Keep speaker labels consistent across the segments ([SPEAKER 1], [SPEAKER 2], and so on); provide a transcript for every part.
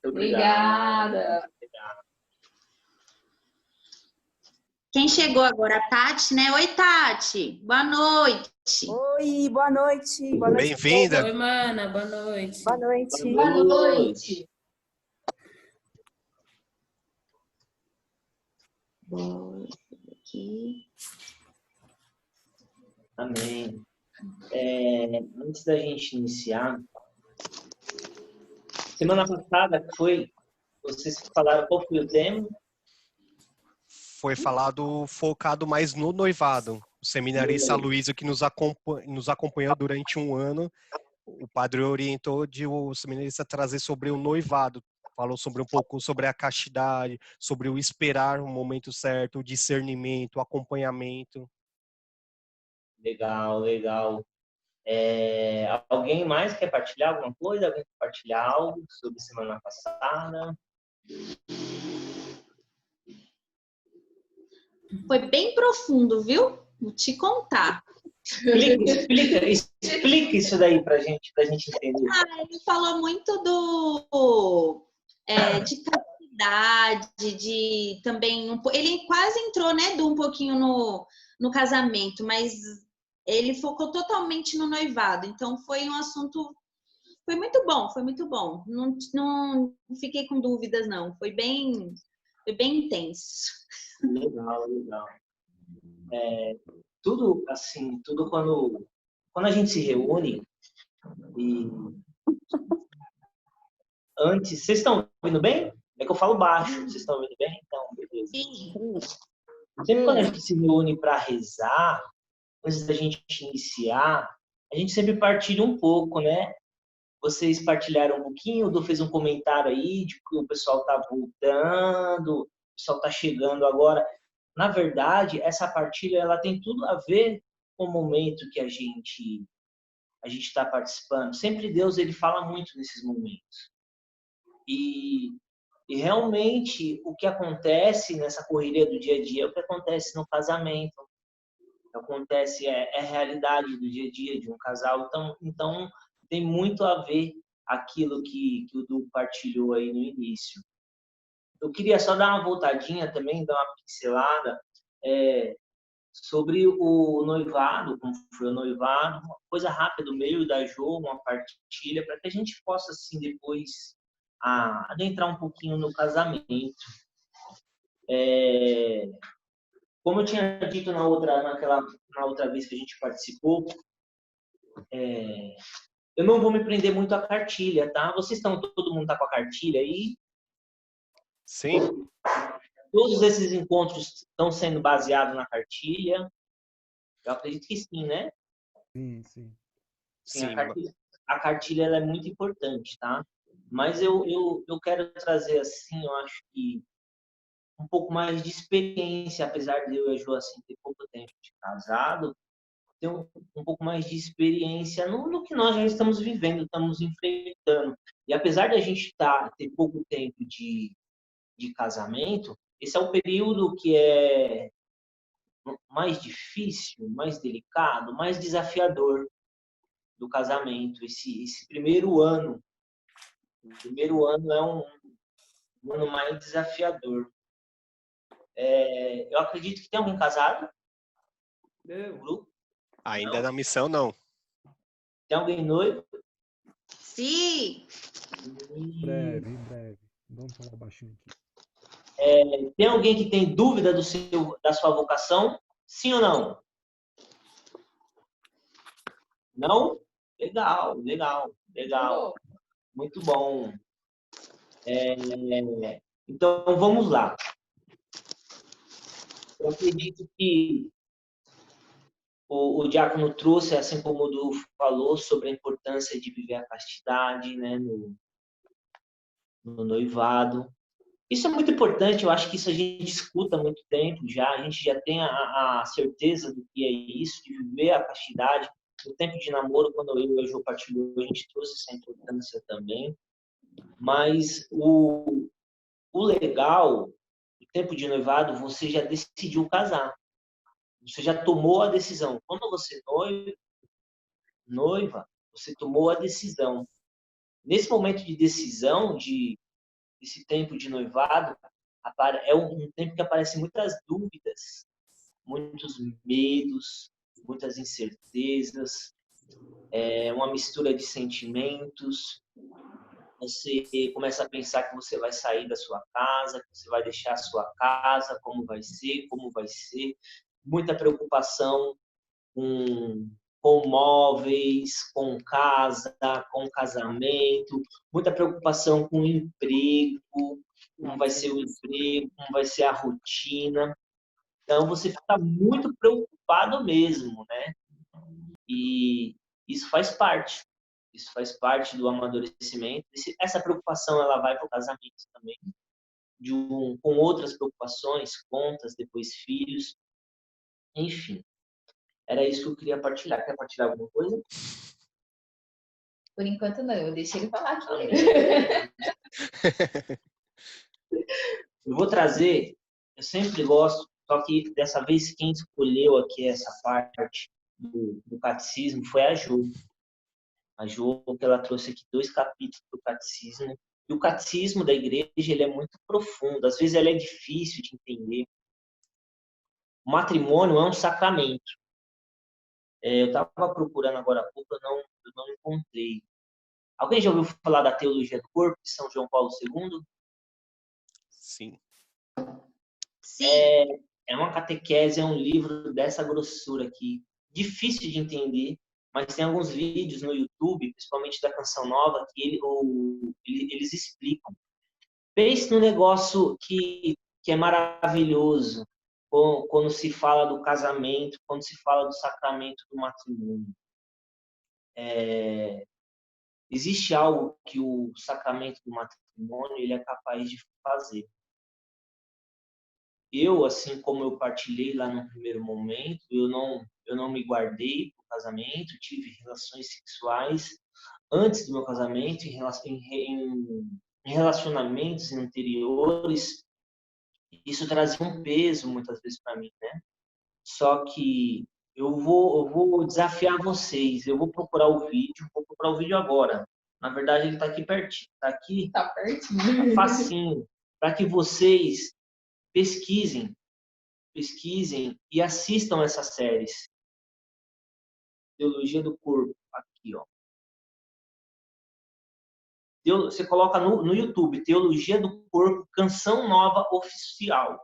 [SPEAKER 1] Obrigada.
[SPEAKER 2] Quem chegou agora? A Tati, né? Oi, Tati. Boa noite.
[SPEAKER 3] Oi, boa noite. Boa noite.
[SPEAKER 1] Bem-vinda. Oi, mana. Boa noite.
[SPEAKER 3] Boa noite.
[SPEAKER 2] Boa noite. Boa, aqui.
[SPEAKER 4] Amém. Antes da gente iniciar, semana passada vocês falaram qual foi o tema?
[SPEAKER 1] Foi focado mais no noivado. O seminarista Aloysio, que nos acompanhou durante um ano, o padre orientou de o seminarista trazer sobre o noivado. Falou um pouco sobre a castidade, sobre o esperar o momento certo, o discernimento, o acompanhamento.
[SPEAKER 4] Legal, legal. Alguém mais quer partilhar alguma coisa? Alguém quer partilhar algo sobre semana passada?
[SPEAKER 2] Foi bem profundo, viu? Vou te contar.
[SPEAKER 4] Explica isso daí pra gente entender.
[SPEAKER 2] Ele falou muito de castidade, de também... Ele quase entrou, né, um pouquinho no casamento, mas ele focou totalmente no noivado. Então, foi um assunto... Foi muito bom, foi muito bom. Não fiquei com dúvidas, não. Foi bem intenso.
[SPEAKER 4] Legal, legal. Tudo quando a gente se reúne e antes... Vocês estão ouvindo bem? É que eu falo baixo. Vocês estão ouvindo bem? Então, beleza.
[SPEAKER 2] Sim.
[SPEAKER 4] Sempre quando a gente se reúne para rezar, antes da gente iniciar, a gente sempre partilha um pouco, né? Vocês partilharam um pouquinho, o Du fez um comentário aí de que o pessoal está voltando, o pessoal está chegando agora. Na verdade, essa partilha ela tem tudo a ver com o momento que a gente está participando. Sempre Deus ele fala muito nesses momentos. E realmente o que acontece nessa correria do dia a dia é o que acontece no casamento. O que acontece é a realidade do dia a dia de um casal. Então tem muito a ver aquilo que o Du partilhou aí no início. Eu queria só dar uma voltadinha também, dar uma pincelada sobre o noivado, como foi o noivado, uma coisa rápida do meio da Jo, uma partilha, para que a gente possa, assim, depois adentrar um pouquinho no casamento. Como eu tinha dito na outra vez que a gente participou, eu não vou me prender muito à cartilha, tá? Todo mundo está com a cartilha aí?
[SPEAKER 1] Sim.
[SPEAKER 4] Todos esses encontros estão sendo baseados na cartilha? Eu acredito que sim, né? Sim. A cartilha ela é muito importante, tá? Mas eu quero trazer, assim, eu acho que um pouco mais de experiência, apesar de eu e a Jo, assim, ter pouco tempo de casado, ter um pouco mais de experiência no que nós já estamos vivendo, estamos enfrentando. E apesar de a gente ter pouco tempo de casamento, esse é o período que é mais difícil, mais delicado, mais desafiador do casamento. Esse primeiro ano. O primeiro ano é um ano mais desafiador. Eu acredito que tem alguém casado no grupo?
[SPEAKER 1] Ainda na missão, não.
[SPEAKER 4] Tem alguém noivo?
[SPEAKER 2] Sim.
[SPEAKER 5] Em breve. Vamos falar baixinho aqui.
[SPEAKER 4] Tem alguém que tem dúvida da sua vocação? Sim ou não? Não? Legal. Muito bom. Então, vamos lá. Eu acredito que o diácono trouxe, assim como o Du falou, sobre a importância de viver a castidade, né, no noivado. Isso é muito importante, eu acho que isso a gente escuta há muito tempo já, a gente já tem a certeza do que é isso, de viver a castidade. No tempo de namoro, quando eu e a Jo partilhou, a gente trouxe essa importância também. Mas o legal, no tempo de noivado, você já decidiu casar. Você já tomou a decisão. Quando você noiva, você tomou a decisão. Nesse momento de decisão, esse tempo de noivado, é um tempo que aparecem muitas dúvidas, muitos medos, muitas incertezas, uma mistura de sentimentos. Você começa a pensar que você vai sair da sua casa, que você vai deixar a sua casa, como vai ser. Muita preocupação com móveis, com casa, com casamento, muita preocupação com o emprego, como vai ser o emprego, como vai ser a rotina. Então, você fica muito preocupado mesmo, né? E isso faz parte. Isso faz parte do amadurecimento. Essa preocupação, ela vai para o casamento também, com outras preocupações, contas, depois filhos. Enfim, era isso que eu queria partilhar. Quer partilhar alguma coisa?
[SPEAKER 6] Por enquanto não, eu deixei ele falar aqui.
[SPEAKER 4] Eu vou trazer, eu sempre gosto, só que dessa vez quem escolheu aqui essa parte do catecismo foi a Jo. A Jo, que ela trouxe aqui 2 capítulos do catecismo. E o catecismo da igreja, ele é muito profundo, às vezes ele é difícil de entender. O matrimônio é um sacramento. Eu estava procurando agora há pouco, eu não encontrei. Alguém já ouviu falar da Teologia do Corpo, de São João Paulo II?
[SPEAKER 1] Sim.
[SPEAKER 2] Sim.
[SPEAKER 4] É uma catequese, é um livro dessa grossura aqui. Difícil de entender, mas tem alguns vídeos no YouTube, principalmente da Canção Nova, que eles explicam. Pense no negócio que é maravilhoso quando se fala do casamento, quando se fala do sacramento do matrimônio. Existe algo que o sacramento do matrimônio ele é capaz de fazer. Eu, assim como eu partilhei lá no primeiro momento, eu não me guardei para o casamento, tive relações sexuais antes do meu casamento, em relacionamentos anteriores. Isso trazia um peso muitas vezes para mim, né? Só que eu vou desafiar vocês, eu vou procurar o vídeo agora. Na verdade, ele está aqui pertinho,
[SPEAKER 6] Tá pertinho.
[SPEAKER 4] tá facinho, para que vocês pesquisem e assistam essas séries. Teologia do Corpo, aqui, ó. Você coloca no YouTube, Teologia do Corpo, Canção Nova Oficial.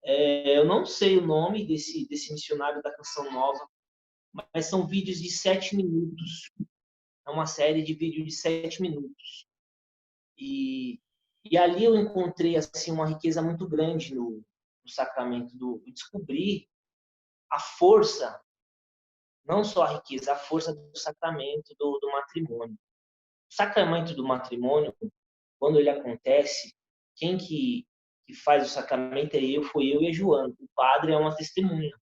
[SPEAKER 4] Eu não sei o nome desse missionário da Canção Nova, mas são vídeos de 7 minutos. É uma série de vídeos de 7 minutos. E ali eu encontrei assim, uma riqueza muito grande no sacramento descobrir a força, não só a riqueza, a força do sacramento do matrimônio. O sacramento do matrimônio, quando ele acontece, quem que faz o sacramento foi eu e a Joana. O padre é uma testemunha.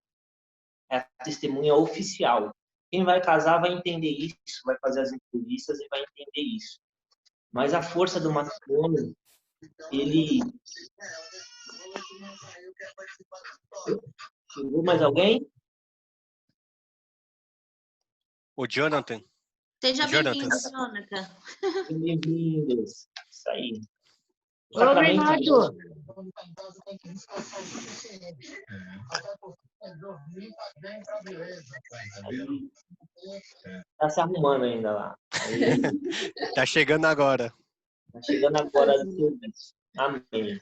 [SPEAKER 4] É a testemunha oficial. Quem vai casar vai entender isso, vai fazer as entrevistas e vai entender isso. Mas a força do matrimônio, ele... Chegou mais alguém?
[SPEAKER 1] O Jonathan.
[SPEAKER 2] Seja bem-vindo, Jonathan.
[SPEAKER 4] Bem-vindos. Isso aí.
[SPEAKER 7] Obrigado.
[SPEAKER 4] Tá se arrumando ainda lá.
[SPEAKER 1] Tá chegando agora.
[SPEAKER 4] Tá chegando agora do serviço. Amém.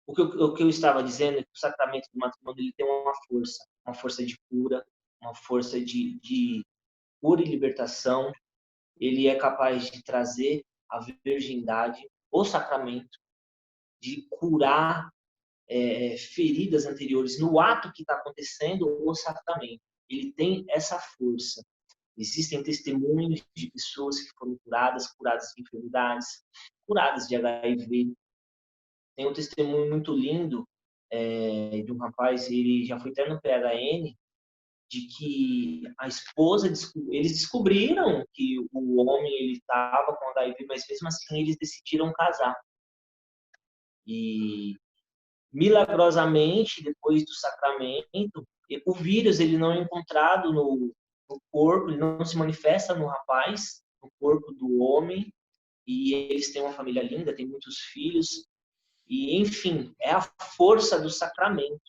[SPEAKER 4] O que eu estava dizendo é que o sacramento do matrimônio ele tem uma força de cura, uma força de cura e libertação. Ele é capaz de trazer a virgindade, o sacramento, de curar feridas anteriores no ato que está acontecendo, o sacramento. Ele tem essa força. Existem testemunhos de pessoas que foram curadas de enfermidades, curadas de HIV. Tem um testemunho muito lindo de um rapaz, ele já foi até no PHN, de que a esposa, eles descobriram que o homem ele estava com HIV, mas mesmo assim eles decidiram casar. E milagrosamente, depois do sacramento, o vírus ele não é encontrado no no corpo, ele não se manifesta no rapaz, no corpo do homem, e eles têm uma família linda, têm muitos filhos, e enfim, é a força do sacramento.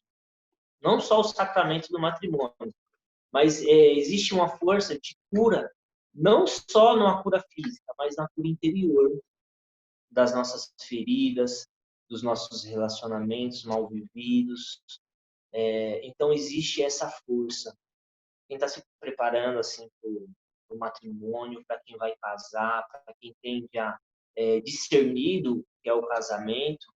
[SPEAKER 4] Não só o sacramento do matrimônio, mas existe uma força de cura, não só numa cura física, mas na cura interior das nossas feridas, dos nossos relacionamentos mal vividos. Então existe essa força. Quem está se preparando assim para o matrimônio, para quem vai casar, para quem tem já discernido o que é o casamento,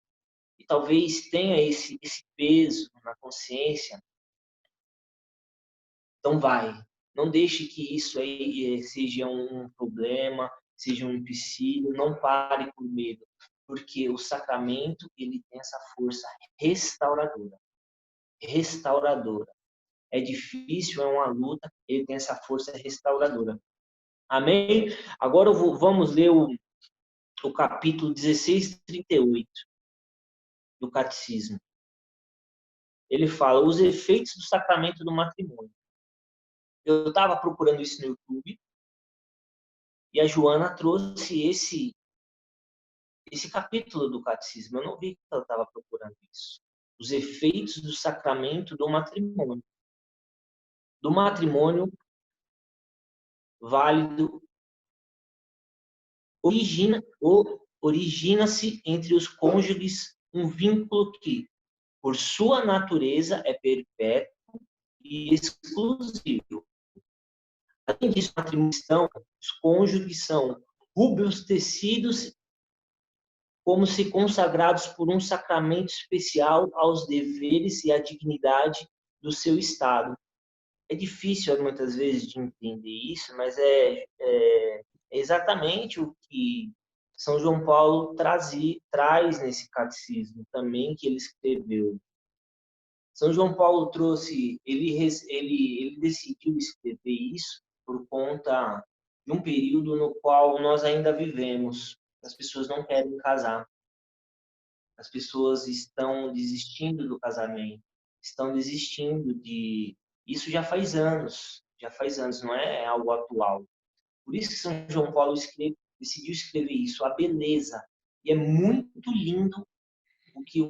[SPEAKER 4] e talvez tenha esse peso na consciência, então vai. Não deixe que isso aí seja um problema, seja um empecilho, não pare por medo, porque o sacramento ele tem essa força restauradora. Restauradora. É difícil, é uma luta, ele tem essa força restauradora. Amém? Agora vamos ler o capítulo 16:38 do Catecismo. Ele fala os efeitos do sacramento do matrimônio. Eu estava procurando isso no YouTube e a Joana trouxe esse capítulo do Catecismo. Eu não vi que ela estava procurando isso. Os efeitos do sacramento do matrimônio. Do matrimônio válido origina-se entre os cônjuges um vínculo que, por sua natureza, é perpétuo e exclusivo. Além disso, os cônjuges são robustecidos como se consagrados por um sacramento especial aos deveres e à dignidade do seu estado. É difícil, muitas vezes, de entender isso, mas é exatamente o que São João Paulo traz nesse catecismo também que ele escreveu. São João Paulo trouxe, ele decidiu escrever isso por conta de um período no qual nós ainda vivemos. As pessoas não querem casar. As pessoas estão desistindo do casamento, estão desistindo de... Isso já faz anos, não é algo atual. Por isso que São João Paulo decidiu escrever isso, a beleza. E é muito lindo o que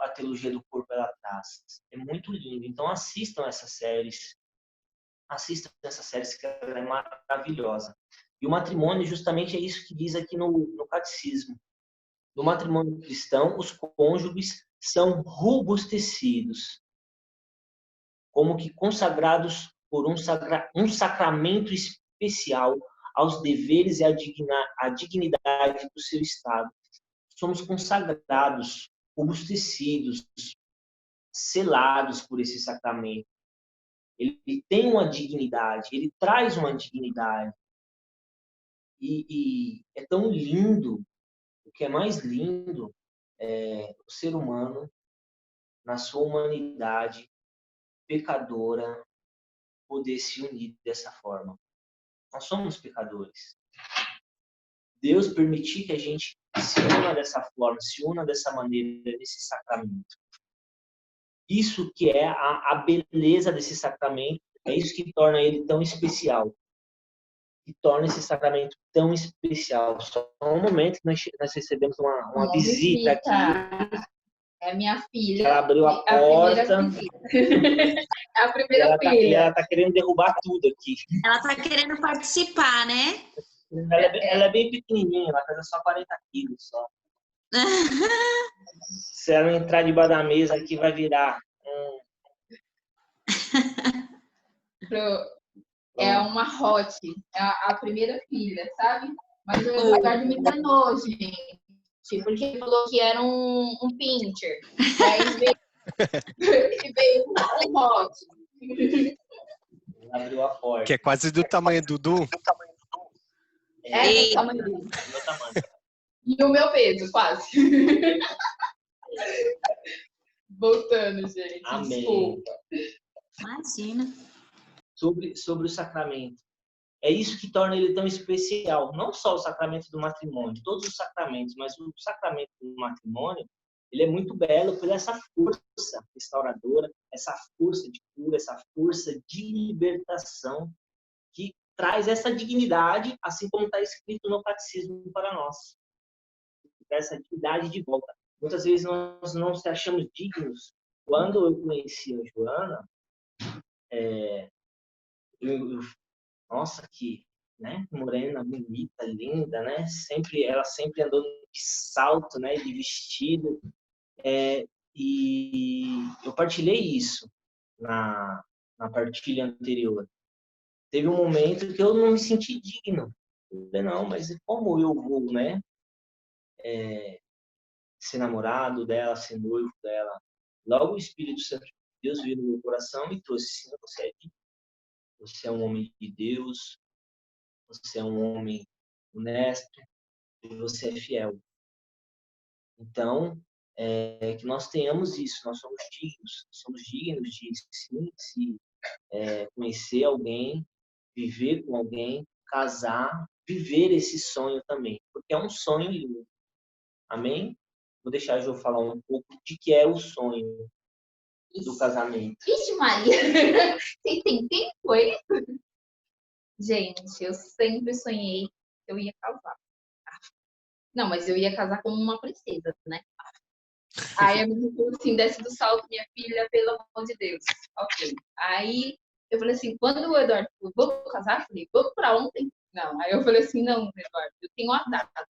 [SPEAKER 4] a teologia do corpo ela traz. É muito lindo. Então assistam essas séries. Assistam essas séries que ela é maravilhosa. E o matrimônio justamente é isso que diz aqui no catecismo. No matrimônio cristão, os cônjuges são robustecidos, como que consagrados por um sacramento especial aos deveres e à dignidade do seu estado. Somos consagrados, robustecidos, selados por esse sacramento. Ele tem uma dignidade, ele traz uma dignidade. E é tão lindo, o que é mais lindo é o ser humano, na sua humanidade pecadora, poder se unir dessa forma. Nós somos pecadores. Deus permitir que a gente se una dessa forma, se una dessa maneira, nesse sacramento. Isso que é a beleza desse sacramento, é isso que torna ele tão especial. Que torna esse sacramento tão especial. Só um momento que nós recebemos uma visita aqui.
[SPEAKER 6] É a minha filha.
[SPEAKER 4] Ela abriu a porta.
[SPEAKER 6] É a primeira filha.
[SPEAKER 4] Ela tá querendo derrubar tudo aqui.
[SPEAKER 2] Ela tá querendo participar, né?
[SPEAKER 4] Ela é bem pequenininha, ela pesa só 40 quilos só. Se ela entrar debaixo da mesa aqui, vai virar.
[SPEAKER 6] É uma hot, é a primeira filha, sabe? Mas o Eduardo me enganou, gente. Porque ele falou que era um pincher. Aí veio um hot.
[SPEAKER 4] Abriu a porta.
[SPEAKER 1] Que é quase do tamanho do Dudu.
[SPEAKER 6] É do tamanho dele.
[SPEAKER 4] Meu tamanho.
[SPEAKER 6] E o meu peso, quase. Voltando, gente.
[SPEAKER 4] Amém.
[SPEAKER 6] Desculpa.
[SPEAKER 2] Imagina.
[SPEAKER 4] Sobre o sacramento. É isso que torna ele tão especial. Não só o sacramento do matrimônio, todos os sacramentos, mas o sacramento do matrimônio, ele é muito belo por essa força restauradora, essa força de cura, essa força de libertação traz essa dignidade, assim como está escrito no catecismo para nós. Essa dignidade de volta. Muitas vezes nós não se achamos dignos. Quando eu conheci a Joana, nossa, que, né, morena, bonita, linda, né? Ela sempre andou de salto, né, de vestido. E eu partilhei isso na partilha anterior. Teve um momento que eu não me senti digno. Eu falei, não, mas como eu vou, né? Ser namorado dela, ser noivo dela. Logo o Espírito Santo de Deus veio no meu coração e trouxe, sim, você é digno. Você é um homem de Deus, você é um homem honesto e você é fiel. Então, que nós tenhamos isso, nós somos dignos de, sim, se conhecer alguém, viver com alguém, casar, viver esse sonho também, porque é um sonho lindo. Amém? Vou deixar a Jo falar um pouco de que é o sonho do casamento.
[SPEAKER 6] Ixi, Maria! Vocês têm tempo aí? Gente, eu sempre sonhei que eu ia casar. Não, mas eu ia casar como uma princesa, né? Aí a minha falou assim, desce do salto, minha filha, pelo amor de Deus. Ok. Aí eu falei assim, quando o Eduardo falou, vamos casar? Eu falei, vamos pra ontem? Não. Aí eu falei assim, não, Eduardo, eu tenho uma data.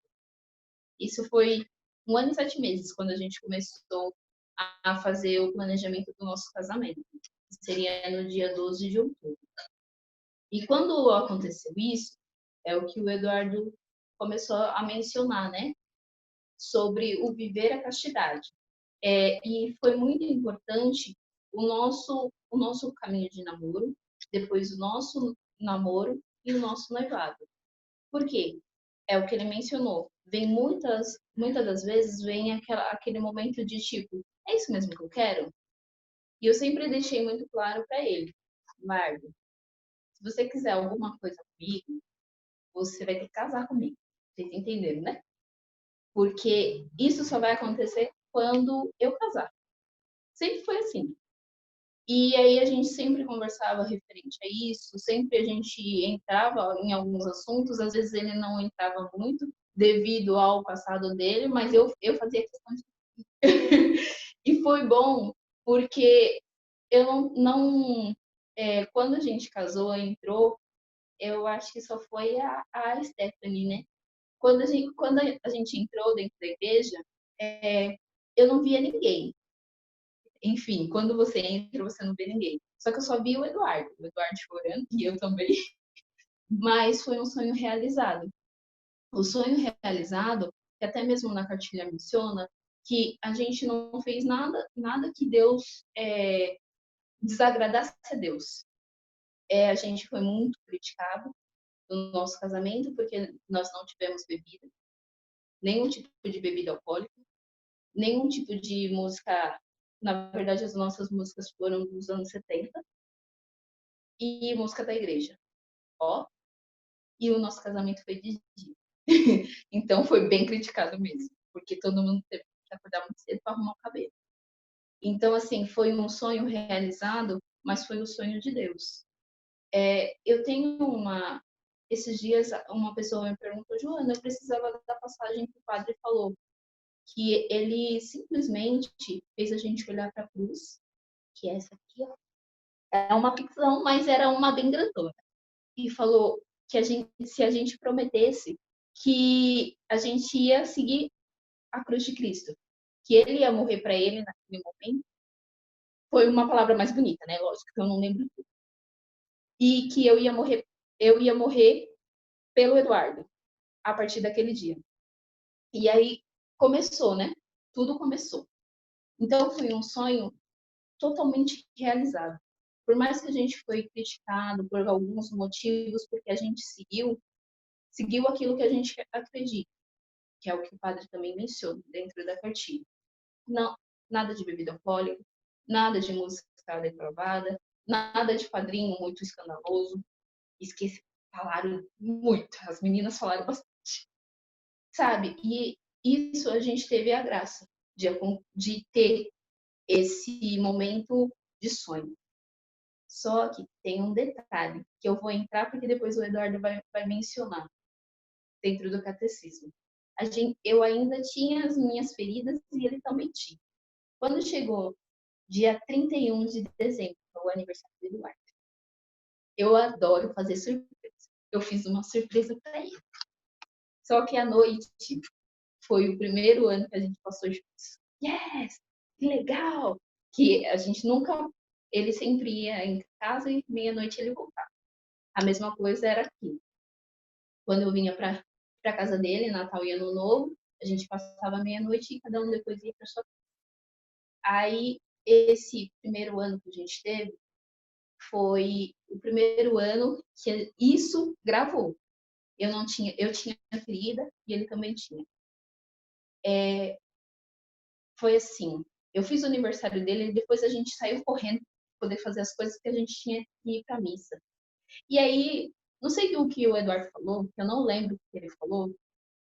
[SPEAKER 6] Isso foi 1 ano e 7 meses, quando a gente começou a fazer o planejamento do nosso casamento. Seria no dia 12 de outubro. E quando aconteceu isso, é o que o Eduardo começou a mencionar, né? Sobre o viver a castidade. E foi muito importante o nosso caminho de namoro, depois o nosso namoro e o nosso noivado. Por quê? É o que ele mencionou. Vem muitas das vezes vem aquele momento de tipo, é isso mesmo que eu quero? E eu sempre deixei muito claro para ele, Margo, se você quiser alguma coisa comigo, você vai ter que casar comigo. Vocês entenderam, né? Porque isso só vai acontecer quando eu casar. Sempre foi assim. E aí a gente sempre conversava referente a isso, sempre a gente entrava em alguns assuntos, às vezes ele não entrava muito devido ao passado dele, mas eu fazia questão de... E foi bom porque eu quando a gente casou, entrou, eu acho que só foi a Stephanie, né? Quando a gente entrou dentro da igreja, eu não via ninguém. Enfim, quando você entra, você não vê ninguém. Só que eu só vi o Eduardo chorando, e eu também. Mas foi um sonho realizado. O sonho realizado, que até mesmo na cartilha menciona, que a gente não fez nada que Deus desagradasse a Deus. A gente foi muito criticado no nosso casamento, porque nós não tivemos bebida, nenhum tipo de bebida alcoólica, nenhum tipo de música. Na verdade, as nossas músicas foram dos anos 70 e música da igreja. E o nosso casamento foi de dia. Então foi bem criticado mesmo, porque todo mundo teve que acordar muito cedo para arrumar o cabelo. Então, assim, foi um sonho realizado, mas foi o sonho de Deus. Eu tenho esses dias, uma pessoa me perguntou, Joana, eu precisava da passagem que o padre falou, que ele simplesmente fez a gente olhar para a cruz, que é essa aqui, ó. É uma ficção, mas era uma bem grandona. E falou que se a gente prometesse que a gente ia seguir a cruz de Cristo, que ele ia morrer para ele naquele momento, foi uma palavra mais bonita, né? Lógico que eu não lembro tudo. E que eu ia morrer pelo Eduardo a partir daquele dia. E aí começou, né? Tudo começou. Então foi um sonho totalmente realizado. Por mais que a gente foi criticado por alguns motivos, porque a gente seguiu aquilo que a gente acredita, que é o que o padre também menciona dentro da cartilha. Não, nada de bebida alcoólica, nada de música reprovada, nada de padrinho muito escandaloso. Esqueci, falaram muito, as meninas falaram bastante, sabe? E isso a gente teve a graça de ter esse momento de sonho. Só que tem um detalhe, que eu vou entrar porque depois o Eduardo vai mencionar dentro do catecismo. Eu ainda tinha as minhas feridas e ele também tinha. Quando chegou dia 31 de dezembro, o aniversário do Eduardo, eu adoro fazer surpresa. Eu fiz uma surpresa para ele. Só que à noite foi o primeiro ano que a gente passou juntos. Yes! Que legal! Que a gente nunca... Ele sempre ia em casa e meia-noite ele voltava. A mesma coisa era aqui. Quando eu vinha para casa dele, Natal e Ano Novo, a gente passava meia-noite e cada um depois ia para sua casa. Aí, esse primeiro ano que a gente teve, foi o primeiro ano que isso gravou. Eu tinha ferida e ele também tinha. Foi assim, eu fiz o aniversário dele e depois a gente saiu correndo para poder fazer as coisas que a gente tinha que ir para missa. E aí, não sei o que o Eduardo falou, eu não lembro o que ele falou.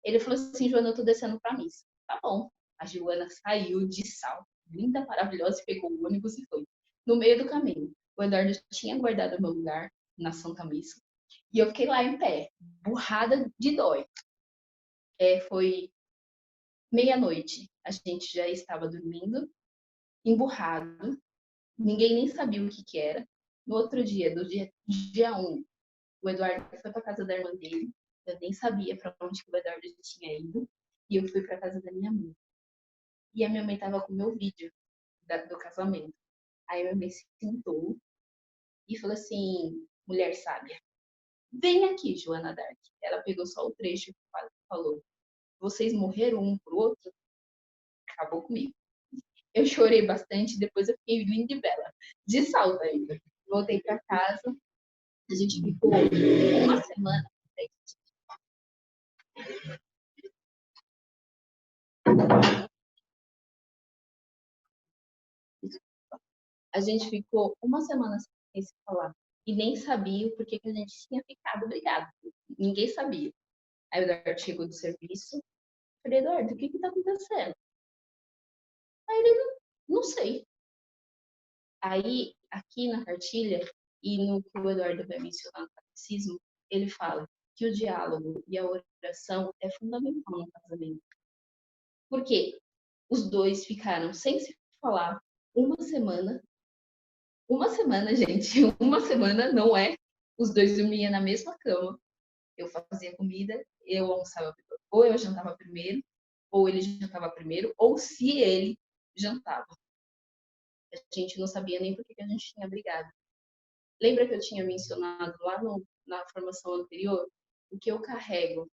[SPEAKER 6] Ele falou assim, Joana, eu tô descendo para missa. Tá bom. A Joana saiu de salto, linda, maravilhosa, e pegou o ônibus e foi. No meio do caminho, o Eduardo tinha guardado o meu lugar na Santa Missa. E eu fiquei lá em pé, burrada de dói. Foi meia-noite. A gente já estava dormindo, emburrado. Ninguém nem sabia o que era. No outro dia, dia 1, o Eduardo foi para casa da irmã dele. Eu nem sabia para onde que o Eduardo tinha ido. E eu fui para casa da minha mãe. E a minha mãe estava com o meu vídeo do casamento. Aí a minha mãe se sentou e falou assim, mulher sábia, vem aqui, Joana Dark. Ela pegou só o trecho e falou, vocês morreram um pro outro? Acabou comigo. Eu chorei bastante, depois eu fiquei linda e bela, de salto ainda. Voltei para casa, a gente ficou uma semana. A gente ficou uma semana sem se falar. E nem sabia o porquê que a gente tinha ficado brigado. Ninguém sabia. Aí o Eduardo chegou do serviço. Falei, Eduardo, o que tá acontecendo? Aí ele, não sei. Aí, aqui na cartilha, e no que o Eduardo vai mencionar no catecismo, ele fala que o diálogo e a oração é fundamental no casamento. Por quê? Os dois ficaram sem se falar uma semana. Uma semana, gente. Uma semana não é. Os dois dormiam na mesma cama. Eu fazia comida, eu almoçava, ou eu jantava primeiro, ou ele jantava primeiro, ou se ele jantava. A gente não sabia nem por que a gente tinha brigado. Lembra que eu tinha mencionado lá na formação anterior? O que eu carrego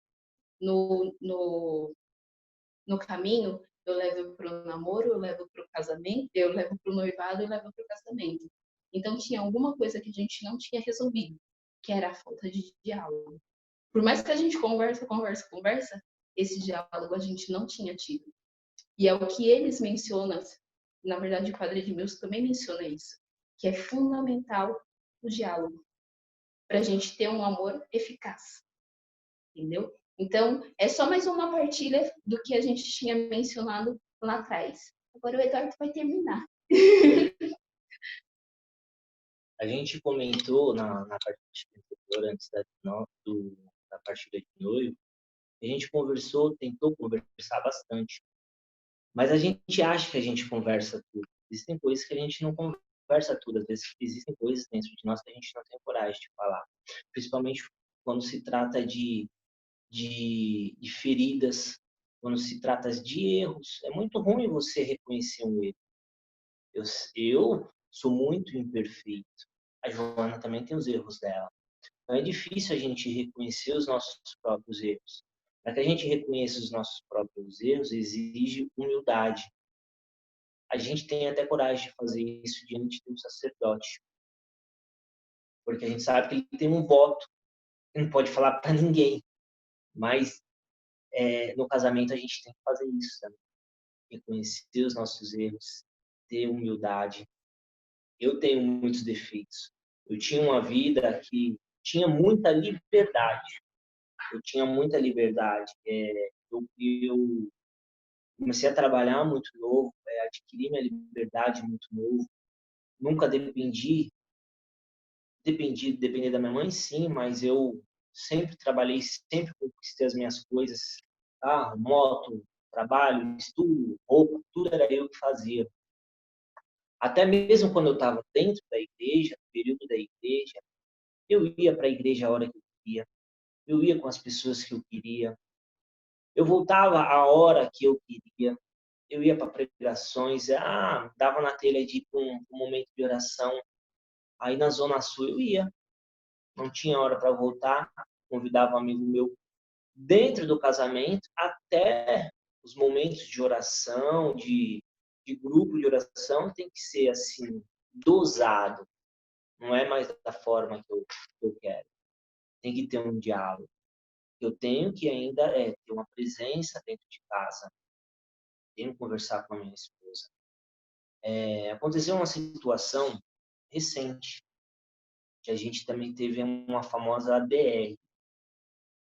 [SPEAKER 6] no caminho, eu levo para o namoro, eu levo para o casamento, eu levo para o noivado, eu levo para o casamento. Então tinha alguma coisa que a gente não tinha resolvido, que era a falta de diálogo. Por mais que a gente conversa, esse diálogo a gente não tinha tido. E é o que eles mencionam, na verdade o Padre Edmilson também menciona isso, que é fundamental o diálogo, para a gente ter um amor eficaz, entendeu? Então, é só mais uma partilha do que a gente tinha mencionado lá atrás. Agora o Eduardo vai terminar.
[SPEAKER 4] A gente comentou na partilha anterior, antes da partilha de noivo, a gente tentou conversar bastante. Mas a gente acha que a gente conversa tudo. Existem coisas que a gente não conversa tudo. Às vezes existem coisas dentro de nós que a gente não tem coragem de falar. Principalmente quando se trata de feridas, quando se trata de erros. É muito ruim você reconhecer um erro. Eu sou muito imperfeito. A Joana também tem os erros dela. Então é difícil a gente reconhecer os nossos próprios erros. Para que a gente reconheça os nossos próprios erros, exige humildade. A gente tem até coragem de fazer isso diante de um sacerdote. Porque a gente sabe que ele tem um voto, ele não pode falar para ninguém. Mas no casamento a gente tem que fazer isso também. Reconhecer os nossos erros, ter humildade. Eu tenho muitos defeitos. Eu tinha uma vida que tinha muita liberdade. Eu tinha muita liberdade. Eu comecei a trabalhar muito novo, adquiri minha liberdade muito novo. Nunca dependi depender da minha mãe, sim, mas eu sempre trabalhei, sempre conquistei as minhas coisas, carro, moto, trabalho, estudo, roupa, tudo era eu que fazia. Até mesmo quando eu estava dentro da igreja, no período da igreja, eu ia para a igreja a hora que eu queria, eu ia com as pessoas que eu queria, eu voltava a hora que eu queria, eu ia para pregações, dava na telha de ir para um momento de oração, aí na Zona Sul eu ia, não tinha hora para voltar, convidava um amigo meu dentro do casamento, até os momentos de oração, de grupo de oração, tem que ser assim, dosado, não é mais da forma que eu quero. Tem que ter um diálogo. Eu tenho que ainda ter uma presença dentro de casa, tenho que conversar com a minha esposa. Aconteceu uma situação recente, que a gente também teve uma famosa ADR,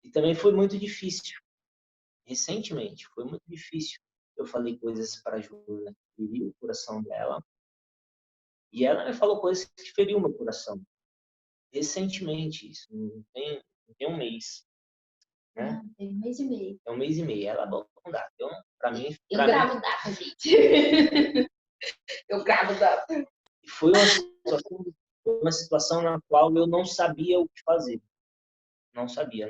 [SPEAKER 4] e também foi muito difícil. Recentemente, foi muito difícil. Eu falei coisas para a Júlia que feriu o coração dela, e ela me falou coisas que feriu o meu coração. Recentemente, isso não tem um mês, né?
[SPEAKER 6] Não, tem 1 mês e meio.
[SPEAKER 4] É 1 mês e meio. Ela, bom, não dá. Então, para mim...
[SPEAKER 6] Eu gravo data, gente. Eu gravo data.
[SPEAKER 4] Foi uma situação na qual eu não sabia o que fazer. Não sabia.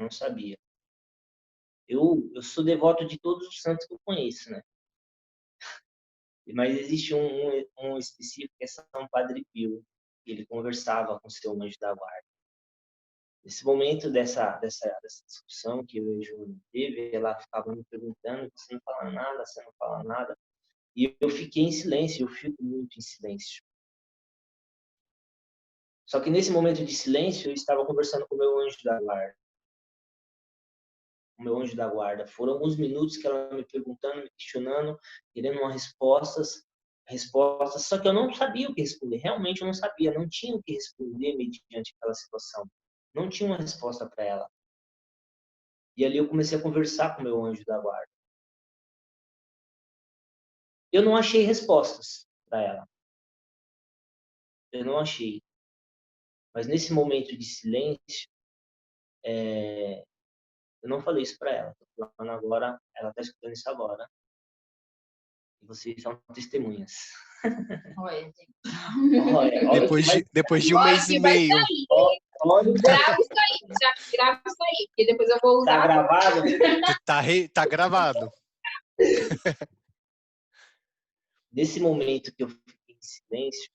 [SPEAKER 4] Eu sou devoto de todos os santos que eu conheço, né? Mas existe um específico que é São Padre Pio. Ele conversava com o seu anjo da guarda. Nesse momento dessa discussão que eu e a Júlia teve, ela ficava me perguntando, você não fala nada, você não fala nada. E eu fiquei em silêncio, eu fico muito em silêncio. Só que nesse momento de silêncio, eu estava conversando com o meu anjo da guarda. O meu anjo da guarda. Foram alguns minutos que ela me perguntando, me questionando, querendo uma respostas, só que eu não sabia o que responder. Realmente eu não sabia, não tinha o que responder mediante aquela situação. Não tinha uma resposta para ela. E ali eu comecei a conversar com o meu anjo da guarda. Eu não achei respostas para ela. Eu não achei. Mas nesse momento de silêncio, eu não falei isso para ela. Estou falando agora, ela está escutando isso agora. E vocês são testemunhas.
[SPEAKER 6] Olha, gente.
[SPEAKER 1] Depois de 1 mês e meio.
[SPEAKER 6] Grava isso aí, já grava isso aí, porque depois eu vou usar.
[SPEAKER 4] Tá gravado?
[SPEAKER 1] Tá gravado.
[SPEAKER 4] Nesse momento que eu fiquei em silêncio,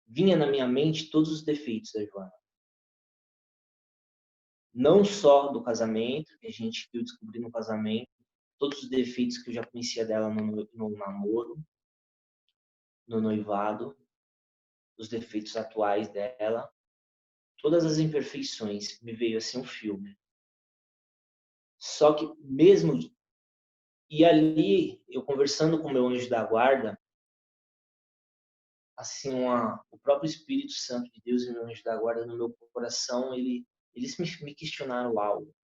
[SPEAKER 4] vinha na minha mente todos os defeitos da Joana. Não só do casamento, que eu descobri no casamento, todos os defeitos que eu já conhecia dela no namoro, no noivado, os defeitos atuais dela, todas as imperfeições, me veio assim um filme. Só que mesmo... E ali, eu conversando com o meu anjo da guarda, assim, o próprio Espírito Santo de Deus e meu anjo da guarda no meu coração, eles me questionaram algo.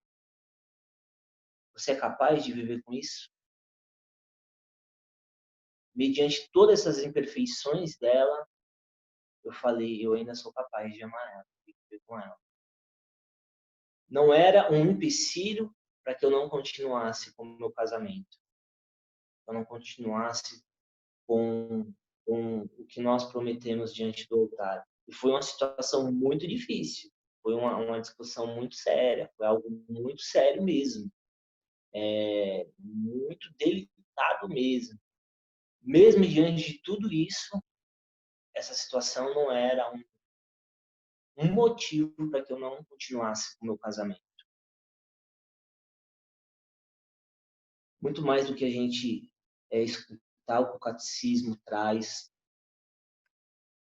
[SPEAKER 4] Você é capaz de viver com isso? Mediante todas essas imperfeições dela, eu falei, eu ainda sou capaz de amar ela, de viver com ela. Não era um empecilho para que eu não continuasse com o meu casamento. Eu não continuasse com o que nós prometemos diante do altar. E foi uma situação muito difícil. Foi uma discussão muito séria. Foi algo muito sério mesmo. Muito delicado mesmo. Mesmo diante de tudo isso, essa situação não era um motivo para que eu não continuasse com o meu casamento. Muito mais do que a gente escutar o que o catecismo traz,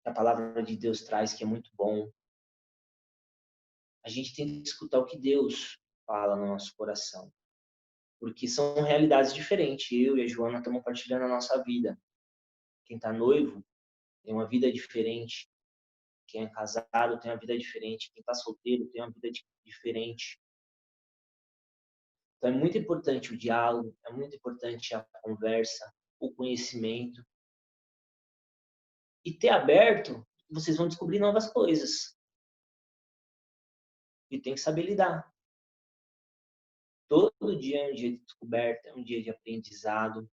[SPEAKER 4] que a palavra de Deus traz, que é muito bom. A gente tem que escutar o que Deus fala no nosso coração. Porque são realidades diferentes. Eu e a Joana estamos partilhando a nossa vida. Quem está noivo tem uma vida diferente. Quem é casado tem uma vida diferente. Quem está solteiro tem uma vida diferente. Então é muito importante o diálogo, é muito importante a conversa, o conhecimento. E ter aberto vocês vão descobrir novas coisas. E tem que saber lidar. Todo dia é um dia de descoberta, é um dia de aprendizado.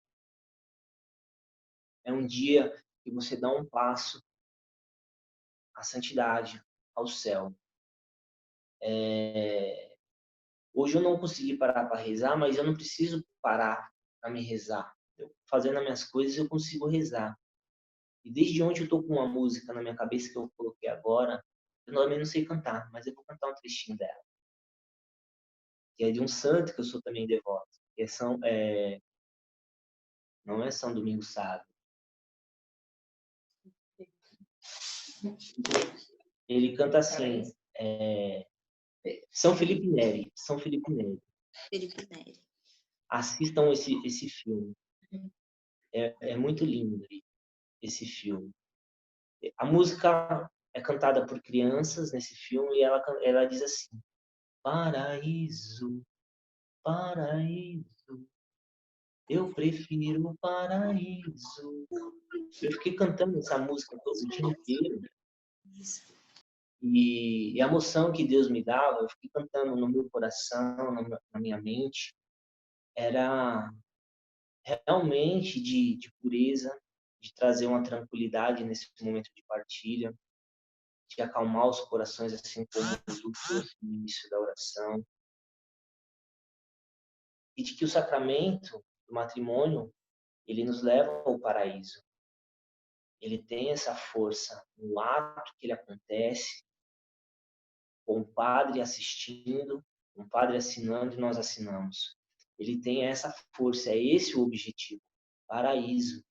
[SPEAKER 4] É um dia que você dá um passo à santidade, ao céu. Hoje eu não consegui parar para rezar, mas eu não preciso parar para me rezar. Eu, fazendo as minhas coisas, eu consigo rezar. E desde ontem eu estou com uma música na minha cabeça que eu coloquei agora. Eu também não sei cantar, mas eu vou cantar um trechinho dela. Que é de um santo que eu sou também devoto. Que não é São Domingos Sábio. Ele canta assim, São Felipe Neri. São Felipe Neri.
[SPEAKER 2] Felipe Neri.
[SPEAKER 4] Assistam esse filme. É muito lindo esse filme. A música é cantada por crianças nesse filme e ela diz assim: paraíso, paraíso, eu prefiro o paraíso. Eu fiquei cantando essa música todo o dia inteiro. E a emoção que Deus me dava, eu fiquei cantando no meu coração, na minha mente, era realmente de pureza, de trazer uma tranquilidade nesse momento de partilha, de acalmar os corações, assim como tu trouxe no início da oração. E de que o sacramento do matrimônio, ele nos leva ao paraíso. Ele tem essa força no ato que ele acontece, com o padre assistindo, com o padre assinando e nós assinamos. Ele tem essa força, é esse o objetivo. Paraíso.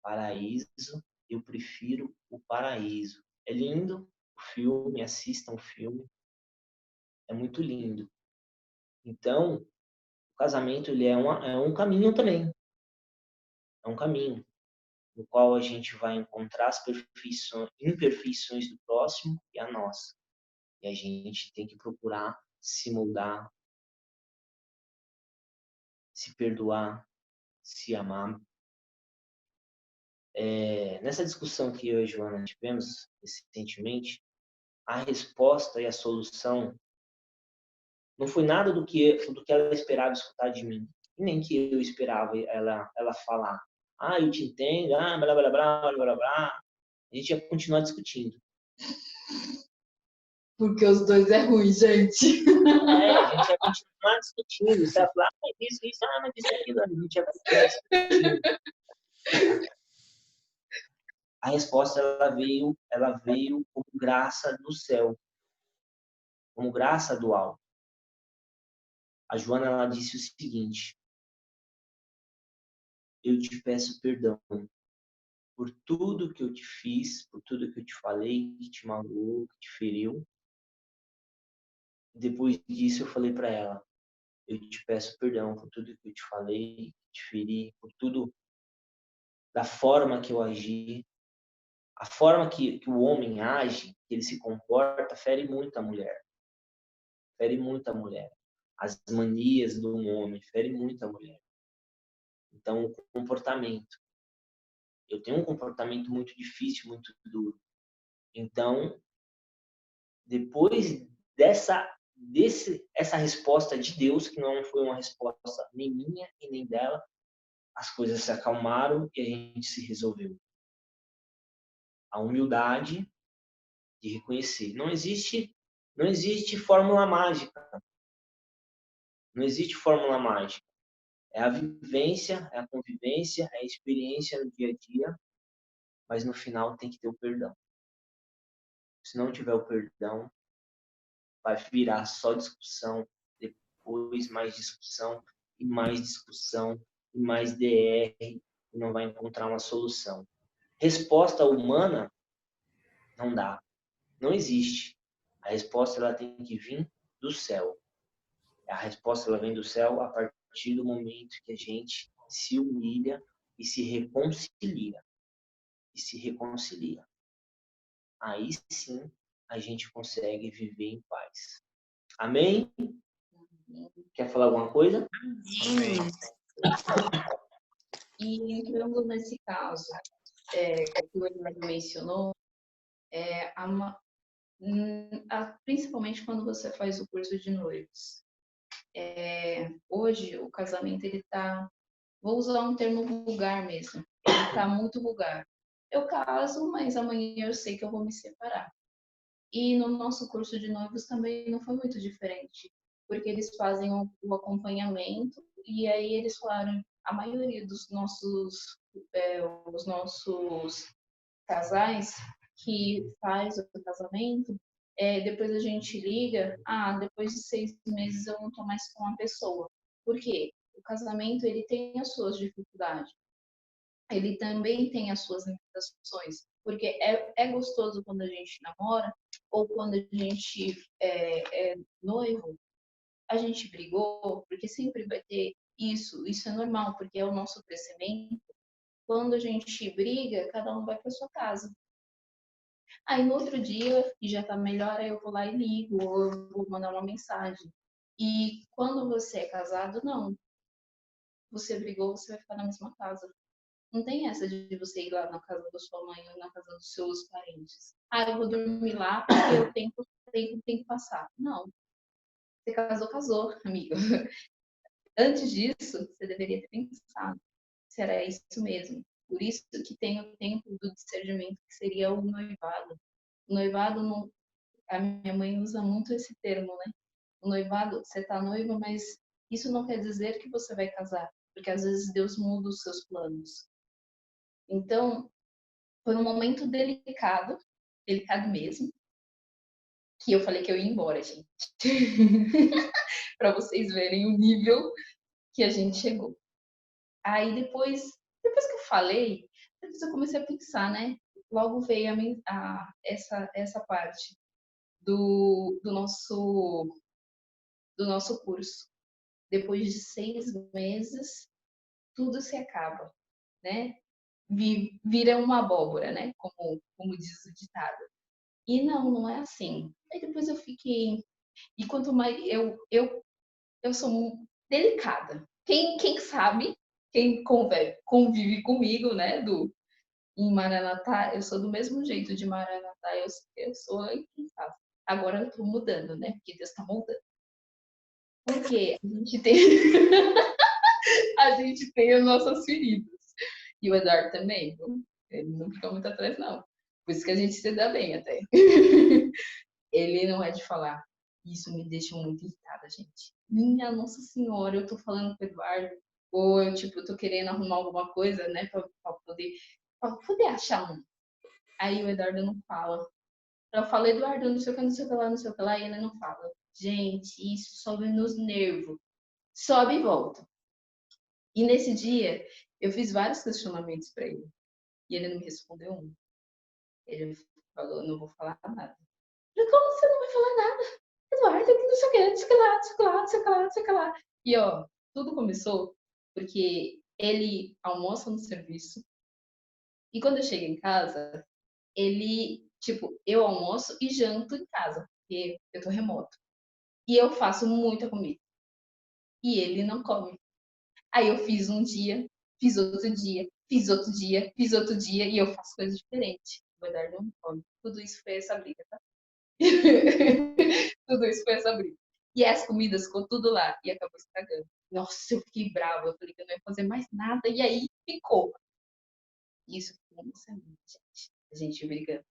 [SPEAKER 4] Paraíso, eu prefiro o paraíso. É lindo o filme, assistam o filme. É muito lindo. Então, o casamento ele é um caminho também. É um caminho no qual a gente vai encontrar as imperfeições do próximo e a nossa. E a gente tem que procurar se moldar, se perdoar, se amar. Nessa discussão que eu e a Joana tivemos recentemente, a resposta e a solução não foi nada do que ela esperava escutar de mim, e nem que eu esperava ela falar. Ah, eu te entendo, blá, blá, blá, blá, blá, blá. A gente ia continuar discutindo.
[SPEAKER 6] Porque os dois é ruim, gente.
[SPEAKER 4] A gente ia continuar discutindo. Você ia falar, mas isso, mas isso, aquilo. A gente ia continuar discutindo. A resposta, ela veio como graça do céu. Como graça do alto. A Joana, ela disse o seguinte: eu te peço perdão por tudo que eu te fiz, por tudo que eu te falei, que te magoou, que te feriu. Depois disso, eu falei para ela: eu te peço perdão por tudo que eu te falei, que te feri, por tudo da forma que eu agi. A forma que o homem age, que ele se comporta, fere muito a mulher. Fere muito a mulher. As manias do homem fere muito a mulher. Então, o comportamento. Eu tenho um comportamento muito difícil, muito duro. Então, depois essa resposta de Deus, que não foi uma resposta nem minha e nem dela, as coisas se acalmaram e a gente se resolveu. A humildade de reconhecer. Não existe fórmula mágica. Não existe fórmula mágica. É a vivência, é a convivência, é a experiência no dia a dia, mas no final tem que ter o perdão. Se não tiver o perdão, vai virar só discussão, depois mais discussão, e mais discussão, e mais DR, e não vai encontrar uma solução. Resposta humana não dá. Não existe. A resposta ela tem que vir do céu. A resposta ela vem do céu a partir do momento que a gente se humilha e se reconcilia. E se reconcilia. Aí sim a gente consegue viver em paz. Amém? Quer falar alguma coisa?
[SPEAKER 1] Amém.
[SPEAKER 6] E entrando nesse caso, que o Eduardo mencionou, Principalmente quando você faz o curso de noivos. Hoje, o casamento, ele tá... Vou usar um termo vulgar mesmo. Ele tá muito vulgar. Eu caso, mas amanhã eu sei que eu vou me separar. E no nosso curso de noivos também não foi muito diferente, porque eles fazem o acompanhamento e aí eles falaram, a maioria dos os nossos casais que faz o casamento, depois a gente liga, depois de 6 meses eu não tô mais com a pessoa. Por quê? O casamento, ele tem as suas dificuldades. Ele também tem as suas limitações, porque é gostoso quando a gente namora ou quando a gente é noivo, a gente brigou, porque sempre vai ter isso é normal, porque é o nosso crescimento. Quando a gente briga, cada um vai para sua casa. Aí no outro dia, que já tá melhor, aí eu vou lá e ligo, ou eu vou mandar uma mensagem. E quando você é casado, não. Você brigou, você vai ficar na mesma casa. Não tem essa de você ir lá na casa da sua mãe ou na casa dos seus parentes. Eu vou dormir lá porque o tempo tem que passar. Não. Você casou, amigo. Antes disso, você deveria ter pensado se era isso mesmo. Por isso que tem o tempo do discernimento, que seria o noivado. O noivado, não... a minha mãe usa muito esse termo, né? O noivado, você tá noiva, mas isso não quer dizer que você vai casar. Porque às vezes Deus muda os seus planos. Então, foi um momento delicado mesmo, que eu falei que eu ia embora, gente. Para vocês verem o nível que a gente chegou. Aí depois que eu falei, depois eu comecei a pensar, né? Logo veio essa parte do nosso curso. Depois de 6 meses, tudo se acaba, né? Vira uma abóbora, né? Como diz o ditado. E não é assim. Aí depois eu fiquei. E quanto mais. Eu sou delicada. Quem sabe, quem convive comigo, né? Em Maranatá, eu sou do mesmo jeito de Maranatá, eu sou em casa. Agora eu tô mudando, né? Porque Deus tá moldando. Porque a gente tem. A gente tem as nossas feridas. E o Eduardo também, viu? Ele não fica muito atrás, não. Por isso que a gente se dá bem até. Ele não é de falar. Isso me deixa muito irritada, gente. Minha Nossa Senhora, eu tô falando com o Eduardo, ou eu, tipo, tô querendo arrumar alguma coisa, né, pra poder achar um. Aí o Eduardo não fala. Eu falo, Eduardo, não sei o que, não sei o que lá, não sei o que lá, e ele não fala. Gente, isso sobe nos nervos. Sobe e volta. E nesse dia, eu fiz vários questionamentos para ele. E ele não me respondeu um. Ele falou, não vou falar nada. Eu falei, como você não vai falar nada? Eduardo, que não sei o que, não sei o que lá, não sei o que lá, não sei o que lá, não sei o que lá. E ó, tudo começou porque ele almoça no serviço. E quando eu chego em casa, ele, tipo, eu almoço e janto em casa, porque eu tô remoto. E eu faço muita comida. E ele não come. Aí eu fiz um dia, fiz outro dia, fiz outro dia, fiz outro dia, e eu faço coisas diferentes. O Eduardo não come. Tudo isso foi essa briga, tá? Tudo isso foi essa briga. E as comidas ficou tudo lá e acabou estragando. Nossa, eu fiquei brava. Eu falei que eu não ia fazer mais nada. E aí ficou. Isso foi uma semana, gente. A gente brigando.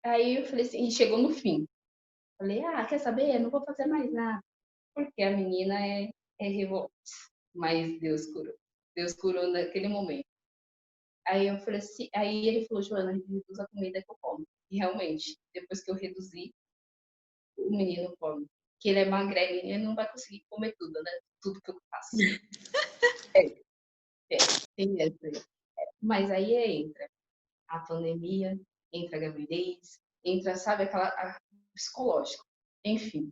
[SPEAKER 6] Aí eu falei assim, e chegou no fim. Falei, quer saber? Eu não vou fazer mais nada. Porque a menina é revolta. Mas Deus curou. Deus curou naquele momento. Aí eu falei assim, aí ele falou, Joana, reduz a comida que eu como. E realmente, depois que eu reduzi, o menino come. Que ele é magrelinho, ele não vai conseguir comer tudo, né? Tudo que eu faço. Tem essa aí. Mas aí entra a pandemia, entra a gravidez, entra, sabe, psicológico. Enfim,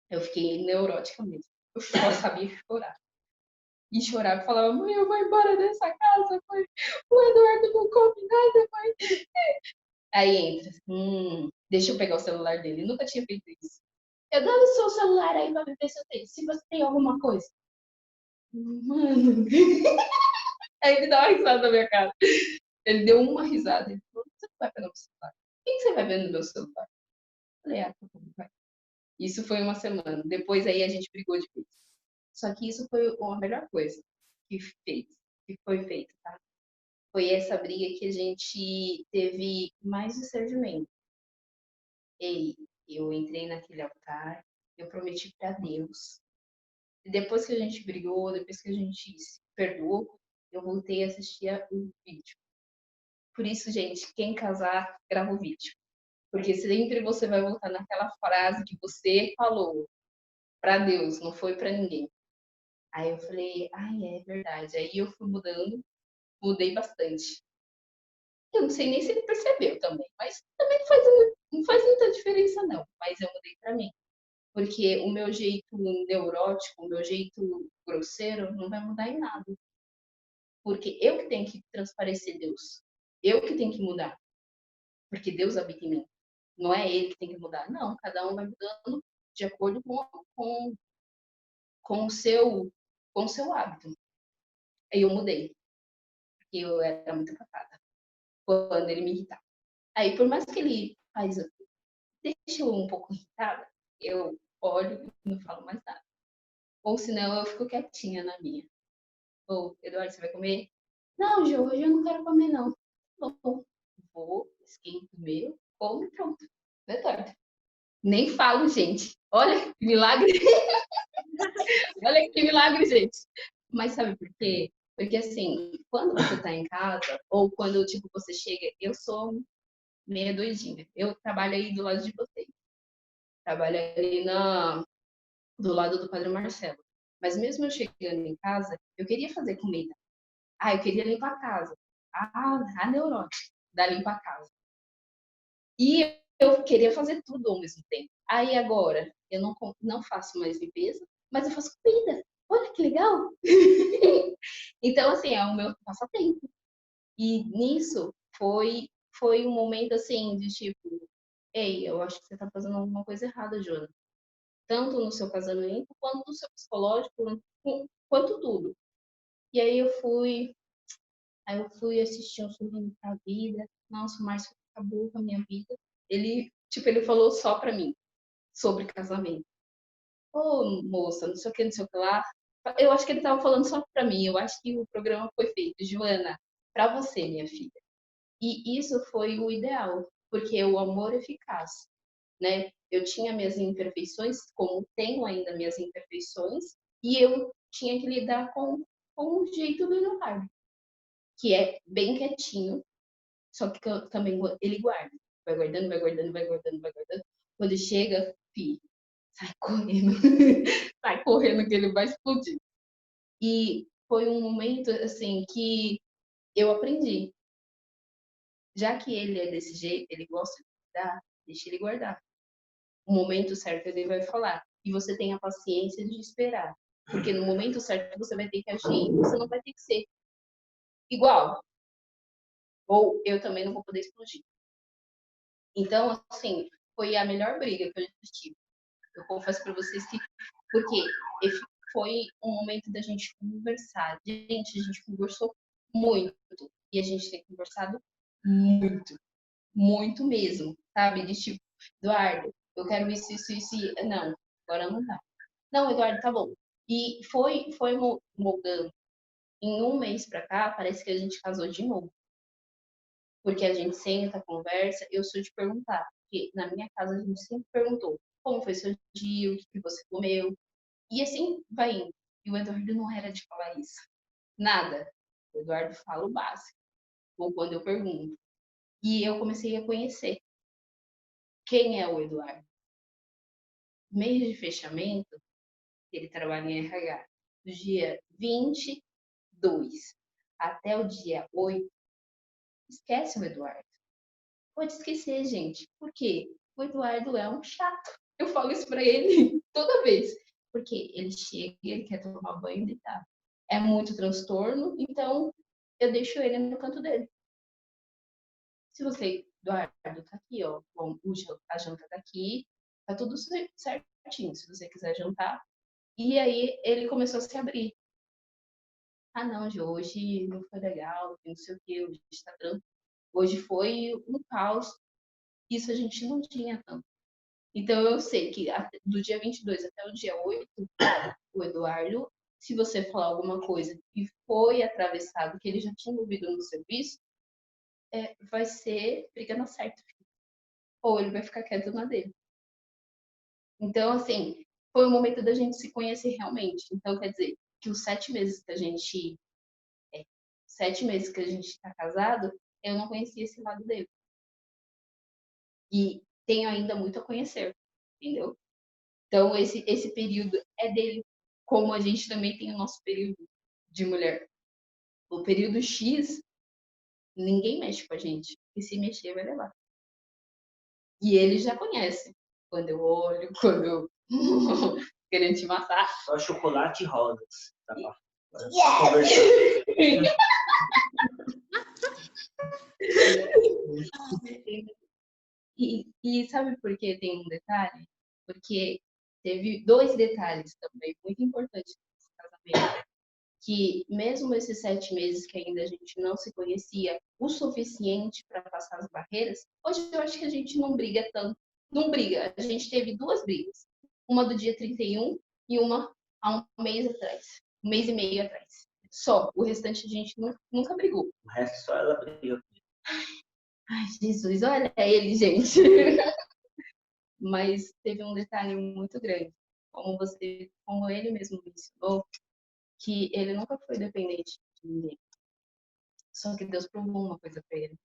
[SPEAKER 6] eu fiquei neurótica mesmo. Eu só sabia chorar. E chorava e falava, mãe, eu vou embora dessa casa, mãe. O Eduardo não come nada, mãe. Aí entra, deixa eu pegar o celular dele. Eu nunca tinha feito isso. Eu dou o seu celular aí pra ver se eu tenho. Se você tem alguma coisa. Mano. Aí ele dá uma risada na minha cara. Ele deu uma risada. Ele falou, você não vai pegar o celular. que você vai ver no meu celular? Falei, tá bom, vai. Isso foi uma semana. Depois aí a gente brigou de vez. Só que isso foi a melhor coisa que foi feita, tá? Foi essa briga que a gente teve mais discernimento. Ei, eu entrei naquele altar, eu prometi para Deus. E depois que a gente brigou, depois que a gente se perdoou, eu voltei a assistir o vídeo. Por isso, gente, quem casar, grava o vídeo. Porque sempre você vai voltar naquela frase que você falou para Deus, não foi para ninguém. Aí eu falei, é verdade. Aí eu fui mudando, mudei bastante. Eu não sei nem se ele percebeu também, mas também não faz muita diferença não. Mas eu mudei para mim. Porque o meu jeito neurótico, o meu jeito grosseiro não vai mudar em nada. Porque eu que tenho que transparecer Deus. Eu que tenho que mudar. Porque Deus habita em mim. Não é ele que tem que mudar. Não, cada um vai mudando de acordo com o seu hábito. Aí eu mudei. Porque eu era muito capada. Quando ele me irritava. Aí, por mais que ele deixa eu um pouco irritada, eu olho e não falo mais nada. Ou senão eu fico quietinha na minha. Ou, Eduardo, você vai comer? Não, Jô, hoje eu não quero comer, não. Bom, vou, esquento o meu, como e pronto. Eduardo. Nem falo, gente. Olha que milagre. Olha que milagre, gente. Mas sabe por quê? Porque assim, quando você tá em casa, ou quando, tipo, você chega, eu sou meia doidinha. Eu trabalho aí do lado de vocês. Trabalho ali do lado do Padre Marcelo. Mas mesmo eu chegando em casa, eu queria fazer comida. Eu queria limpar a casa. A neurótica da limpar a casa. E eu queria fazer tudo ao mesmo tempo. Aí agora, eu não faço mais limpeza, mas eu faço comida. Olha que legal! Então, assim, é o meu passatempo. E nisso foi um momento, assim, de tipo, ei, eu acho que você tá fazendo alguma coisa errada, Joana. Tanto no seu casamento, quanto no seu psicológico, quanto tudo. E aí eu fui assistir um Sorrindo pra Vida. Nossa, o Márcio acabou com a minha vida. Ele falou só pra mim sobre casamento. Ô, moça, não sei o que, não sei o que lá. Eu acho que ele tava falando só pra mim. Eu acho que o programa foi feito, Joana, pra você, minha filha. E isso foi o ideal, porque o amor é eficaz, né? Eu tinha minhas imperfeições, como tenho ainda minhas imperfeições, e eu tinha que lidar com o jeito do Leonardo, que é bem quietinho, só que também ele guarda. Vai guardando, vai guardando, vai guardando, vai guardando. Quando chega, sai correndo. Sai correndo que ele vai explodir. E foi um momento, assim, que eu aprendi. Já que ele é desse jeito, ele gosta de guardar, deixa ele guardar. O momento certo ele vai falar. E você tem a paciência de esperar. Porque no momento certo você vai ter que agir, você não vai ter que ser igual. Ou eu também não vou poder explodir. Então, assim, foi a melhor briga que eu já tive. Eu confesso para vocês que... Porque foi um momento da gente conversar. Gente, a gente conversou muito. E a gente tem conversado muito. Muito mesmo, sabe? De tipo, Eduardo, eu quero isso, isso, isso. Não, agora não dá. Não, Eduardo, tá bom. E foi moldando. Em um mês pra cá, parece que a gente casou de novo. Porque a gente senta, conversa, eu sou de perguntar. Porque na minha casa a gente sempre perguntou como foi seu dia, o que você comeu. E assim vai indo. E o Eduardo não era de falar isso. Nada. O Eduardo fala o básico. Ou quando eu pergunto. E eu comecei a conhecer quem é o Eduardo. Mês de fechamento, ele trabalha em RH. Do dia 22 até o dia 8, esquece o Eduardo. Pode esquecer, gente. Por quê? O Eduardo é um chato. Eu falo isso pra ele toda vez. Porque ele chega, ele quer tomar banho e deitar. É muito transtorno, então eu deixo ele no canto dele. Se você, Eduardo, tá aqui, ó. Bom, a janta tá aqui, tá tudo certinho. Se você quiser jantar. E aí ele começou a se abrir. Não, Jô, hoje não foi legal, não sei o que, hoje está tranquilo. Hoje foi um caos. isso a gente não tinha tanto. Então, eu sei que do dia 22 até o dia 8, o Eduardo, se você falar alguma coisa que foi atravessado, que ele já tinha ouvido no serviço, vai ser briga na certa. Ou ele vai ficar quieto na dele. Então, assim, foi o momento da gente se conhecer realmente. Então, quer dizer, que os 7 meses que a gente... 7 meses que a gente está casado, eu não conhecia esse lado dele. E tenho ainda muito a conhecer, entendeu? Então, esse período é dele, como a gente também tem o nosso período de mulher. O período X, ninguém mexe com a gente. E se mexer, vai levar. E ele já conhece. Quando eu olho, quando eu querendo te matar.
[SPEAKER 4] Só chocolate e rosas. Tá bom.
[SPEAKER 6] Yes! E sabe por que tem um detalhe? Porque teve 2 detalhes também muito importantes nesse casamento. Que mesmo esses 7 meses que ainda a gente não se conhecia o suficiente para passar as barreiras, hoje eu acho que a gente não briga tanto. Não briga. A gente teve 2 brigas. Uma do dia 31 e uma há um mês atrás. 1 mês e meio atrás. Só. O restante a gente nunca brigou.
[SPEAKER 4] O resto só ela brigou.
[SPEAKER 6] Ai, Jesus, olha ele, gente. Mas teve um detalhe muito grande. Como ele mesmo mencionou, que ele nunca foi dependente de ninguém. Só que Deus provou uma coisa para ele.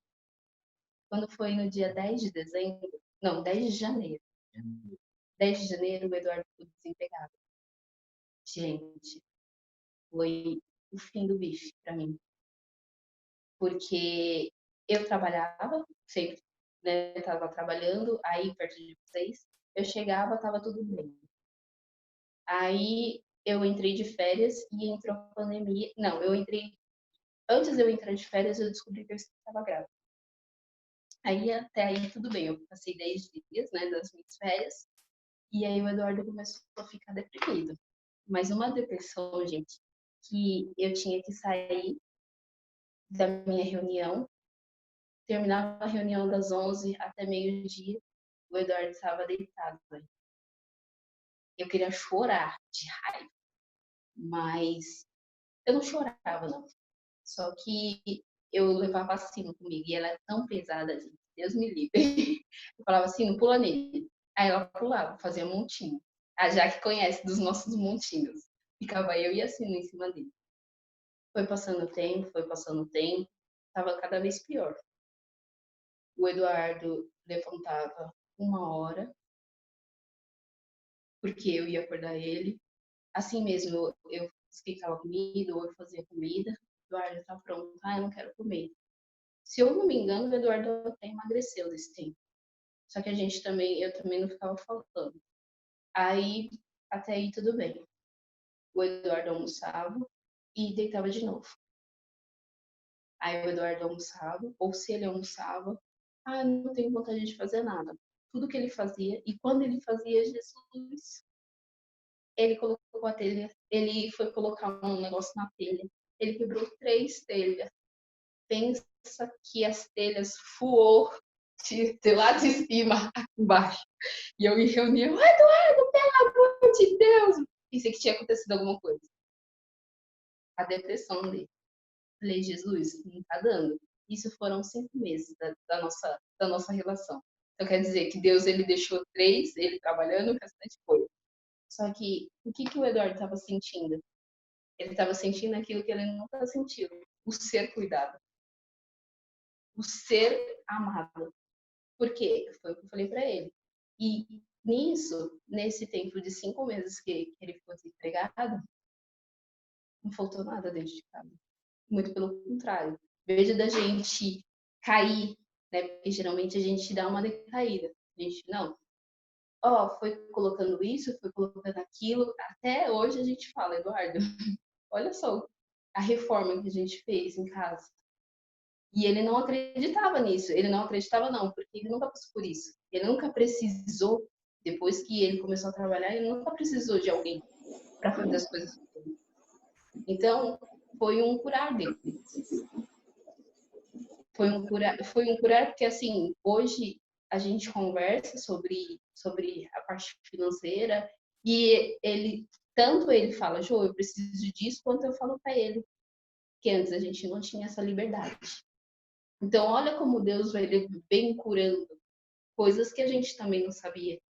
[SPEAKER 6] Quando foi no dia 10 de dezembro, não, 10 de janeiro. 10 de janeiro, o Eduardo ficou desempregado. Gente, foi o fim do bife para mim. Porque eu trabalhava, sempre, né, tava trabalhando, aí perto de vocês, eu chegava, tava tudo bem. Aí eu entrei de férias e entrou a pandemia. Não, antes de eu entrar de férias, eu descobri que eu estava grávida. Aí até aí tudo bem, eu passei 10 dias, né, das minhas férias, e aí o Eduardo começou a ficar deprimido. Mas uma depressão, gente, que eu tinha que sair da minha reunião, terminava a reunião das 11 até meio-dia, o Eduardo estava deitado. Né? Eu queria chorar de raiva, mas eu não chorava, não. Só que eu levava a Sino comigo e ela é tão pesada, gente. Deus me livre. Eu falava assim, não pula nele. Aí ela pulava, fazia montinho. A Jaque conhece dos nossos montinhos. Ficava eu e a Sino em cima dele. Foi passando o tempo. Tava cada vez pior. O Eduardo levantava 1 hora, porque eu ia acordar ele. Assim mesmo, eu explicava comida, ou eu fazia comida. Eduardo, tá pronto. Ah, eu não quero comer. Se eu não me engano, o Eduardo até emagreceu nesse tempo. Só que eu também não ficava faltando. Aí, até aí tudo bem. O Eduardo almoçava e deitava de novo. Aí o Eduardo almoçava, ou se ele almoçava, não tenho vontade de fazer nada. Tudo que ele fazia, e quando ele fazia, Jesus, ele colocou a telha, ele foi colocar um negócio na telha. Ele quebrou 3 telhas. Pensa que as telhas voou de lá de cima aqui embaixo. E eu em reunião, Eduardo, pelo amor de Deus! Pensei que tinha acontecido alguma coisa. A depressão dele. Falei, Jesus, não tá dando. Isso foram 5 meses da nossa relação. Então quer dizer que Deus ele deixou 3, ele trabalhando, o restante foi. Só que o que o Eduardo estava sentindo? Ele estava sentindo aquilo que ele nunca sentiu. O ser cuidado. O ser amado. Por quê? Foi o que eu falei para ele. E nesse tempo de 5 meses que ele ficou desempregado, não faltou nada dentro de casa. Muito pelo contrário. Veja da gente cair, né? Porque geralmente a gente dá uma decaída. A gente, não. Foi colocando isso, foi colocando aquilo. Até hoje a gente fala, Eduardo, olha só a reforma que a gente fez em casa. E ele não acreditava nisso. Ele não acreditava, não, porque ele nunca passou por isso. Ele nunca precisou, depois que ele começou a trabalhar, ele nunca precisou de alguém para fazer as coisas. Então, foi um curar dele. Foi um curar porque, assim, hoje a gente conversa sobre a parte financeira e tanto ele fala, Jô, eu preciso disso, quanto eu falo para ele, que antes a gente não tinha essa liberdade. Então, olha como Deus vem curando coisas que a gente também não sabia.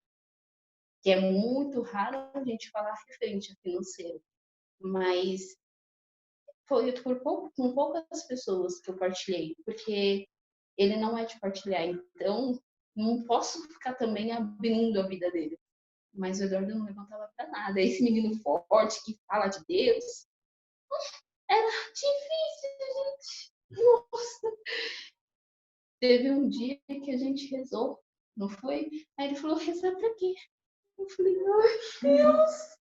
[SPEAKER 6] Que é muito raro a gente falar referente a financeiro. Mas foi com poucas pessoas que eu partilhei, porque ele não é de partilhar. Então, não posso ficar também abrindo a vida dele. Mas o Eduardo não levantava para nada. Esse menino forte que fala de Deus, era difícil, gente. Nossa. Teve um dia que a gente rezou, não foi? Aí ele falou, rezar pra quê? Eu falei, ai, Deus.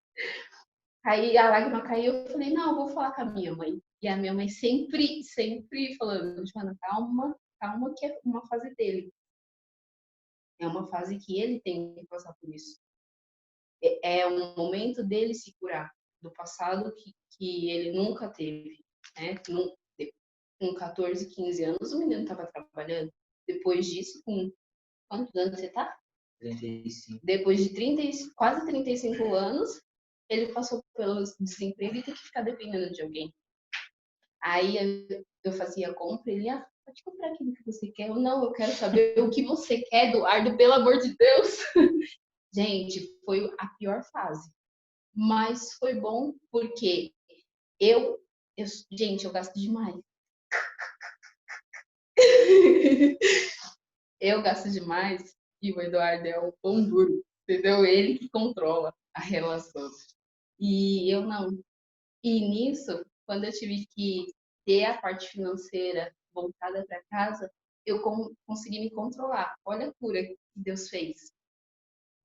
[SPEAKER 6] Aí a lágrima caiu, eu falei, não, eu vou falar com a minha mãe. E a minha mãe sempre falando, Joana, calma, calma, que é uma fase dele. É uma fase que ele tem que passar por isso. É um momento dele se curar do passado que ele nunca teve, né? Com 14, 15 anos, o menino estava trabalhando. Depois disso, com quantos anos você tá?
[SPEAKER 4] 35.
[SPEAKER 6] Depois de quase 35 anos, ele passou pelo desemprego e tem que ficar dependendo de alguém. Aí eu fazia compra, ele, pode comprar aquilo que você quer. Não, eu quero saber o que você quer, Eduardo, pelo amor de Deus. Gente, foi a pior fase. Mas foi bom porque gente, eu gasto demais. Eu gasto demais e o Eduardo é o pão duro, entendeu? Ele que controla a relação. E eu não. E nisso, quando eu tive que ter a parte financeira voltada para casa, eu consegui me controlar. Olha a cura que Deus fez.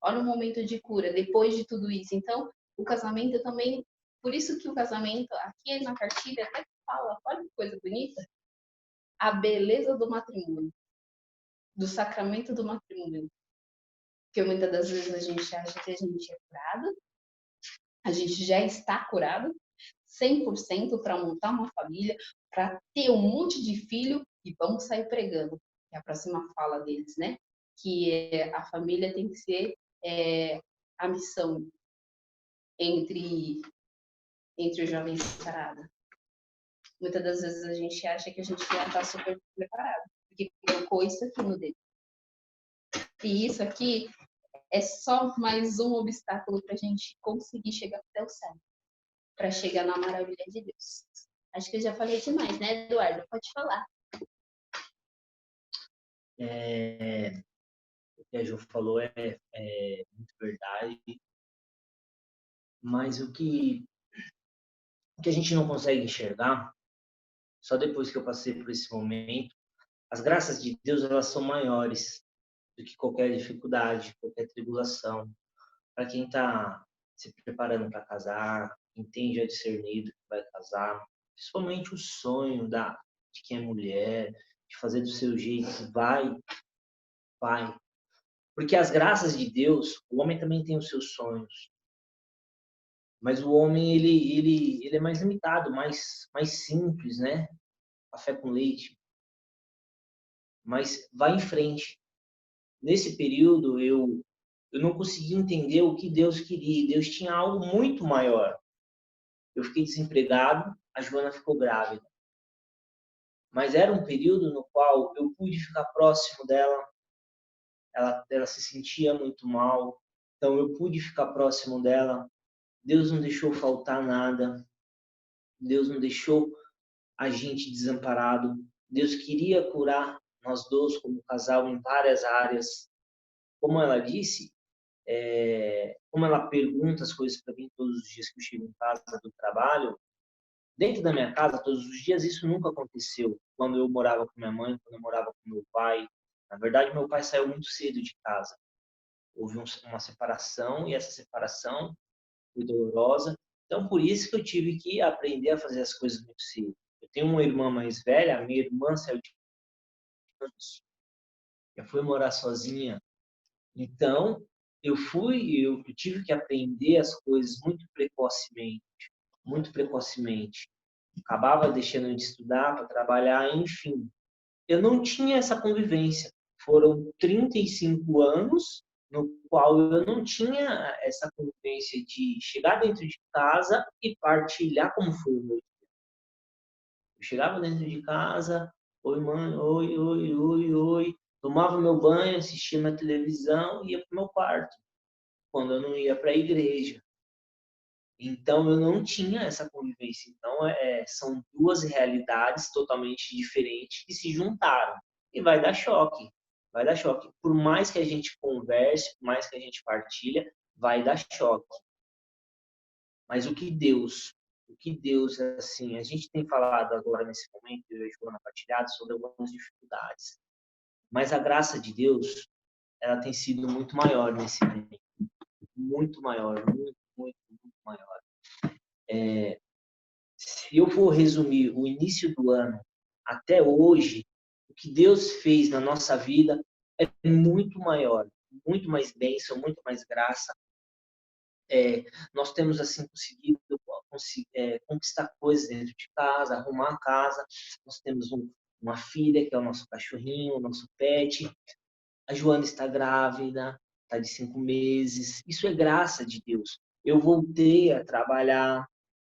[SPEAKER 6] Olha o momento de cura depois de tudo isso. Então, o casamento também, por isso que o casamento, aqui na cartilha até fala, olha que coisa bonita, a beleza do matrimônio, do sacramento do matrimônio. Porque muitas das vezes a gente acha que a gente é curado, a gente já está curado, 100% para montar uma família, para ter um monte de filho e vamos sair pregando. É a próxima fala deles, né? Que a família tem que ser a missão entre os jovens separados. Muitas das vezes a gente acha que a gente já está super preparado, porque colocou isso aqui no dedo. E isso aqui é só mais um obstáculo para a gente conseguir chegar até o céu, para chegar na maravilha de Deus. Acho que eu já falei demais, né, Eduardo? Pode falar.
[SPEAKER 4] O que a Ju falou é muito verdade, mas o que a gente não consegue enxergar, só depois que eu passei por esse momento, as graças de Deus, elas são maiores do que qualquer dificuldade, qualquer tribulação. Para quem está se preparando para casar, quem tem já discernido que vai casar, principalmente o sonho de quem é mulher, de fazer do seu jeito, vai. Porque as graças de Deus, o homem também tem os seus sonhos. Mas o homem, ele é mais limitado, mais simples, né? Café com leite. Mas vai em frente. Nesse período, eu não conseguia entender o que Deus queria. Deus tinha algo muito maior. Eu fiquei desempregado, a Joana ficou grávida. Mas era um período no qual eu pude ficar próximo dela. Ela se sentia muito mal, então eu pude ficar próximo dela. Deus não deixou faltar nada. Deus não deixou a gente desamparado. Deus queria curar nós dois como casal em várias áreas. Como ela disse, como ela pergunta as coisas para mim todos os dias que eu chego em casa do trabalho, dentro da minha casa, todos os dias, isso nunca aconteceu. Quando eu morava com minha mãe, quando eu morava com meu pai. Na verdade, meu pai saiu muito cedo de casa. Houve uma separação e essa separação foi dolorosa. Então, por isso que eu tive que aprender a fazer as coisas muito cedo. Eu tenho uma irmã mais velha, a minha irmã saiu de anos, já foi morar sozinha. Então, eu tive que aprender as coisas muito precocemente. Acabava deixando de estudar para trabalhar, enfim. Eu não tinha essa convivência. foram 35 anos no qual eu não tinha essa convivência de chegar dentro de casa e partilhar como foi o meu dia. Eu chegava dentro de casa, oi mãe, oi, oi, oi, oi, tomava meu banho, assistia minha televisão e ia para o meu quarto, quando eu não ia para a igreja. Então, eu não tinha essa convivência. Então, são duas realidades totalmente diferentes que se juntaram. E vai dar choque. Vai dar choque. Por mais que a gente converse, por mais que a gente partilha, vai dar choque. Mas o que Deus, assim, a gente tem falado agora nesse momento, eu e a Joana partilhado, sobre algumas dificuldades. Mas a graça de Deus, ela tem sido muito maior nesse momento. Muito maior, muito, muito, muito maior. Se eu for resumir o início do ano até hoje, o que Deus fez na nossa vida é muito maior, muito mais bênção, muito mais graça. Nós temos assim conseguido conquistar coisas dentro de casa, arrumar a casa. Nós temos uma filha que é o nosso cachorrinho, o nosso pet. A Joana está grávida, está de 5 meses. Isso é graça de Deus. Eu voltei a trabalhar.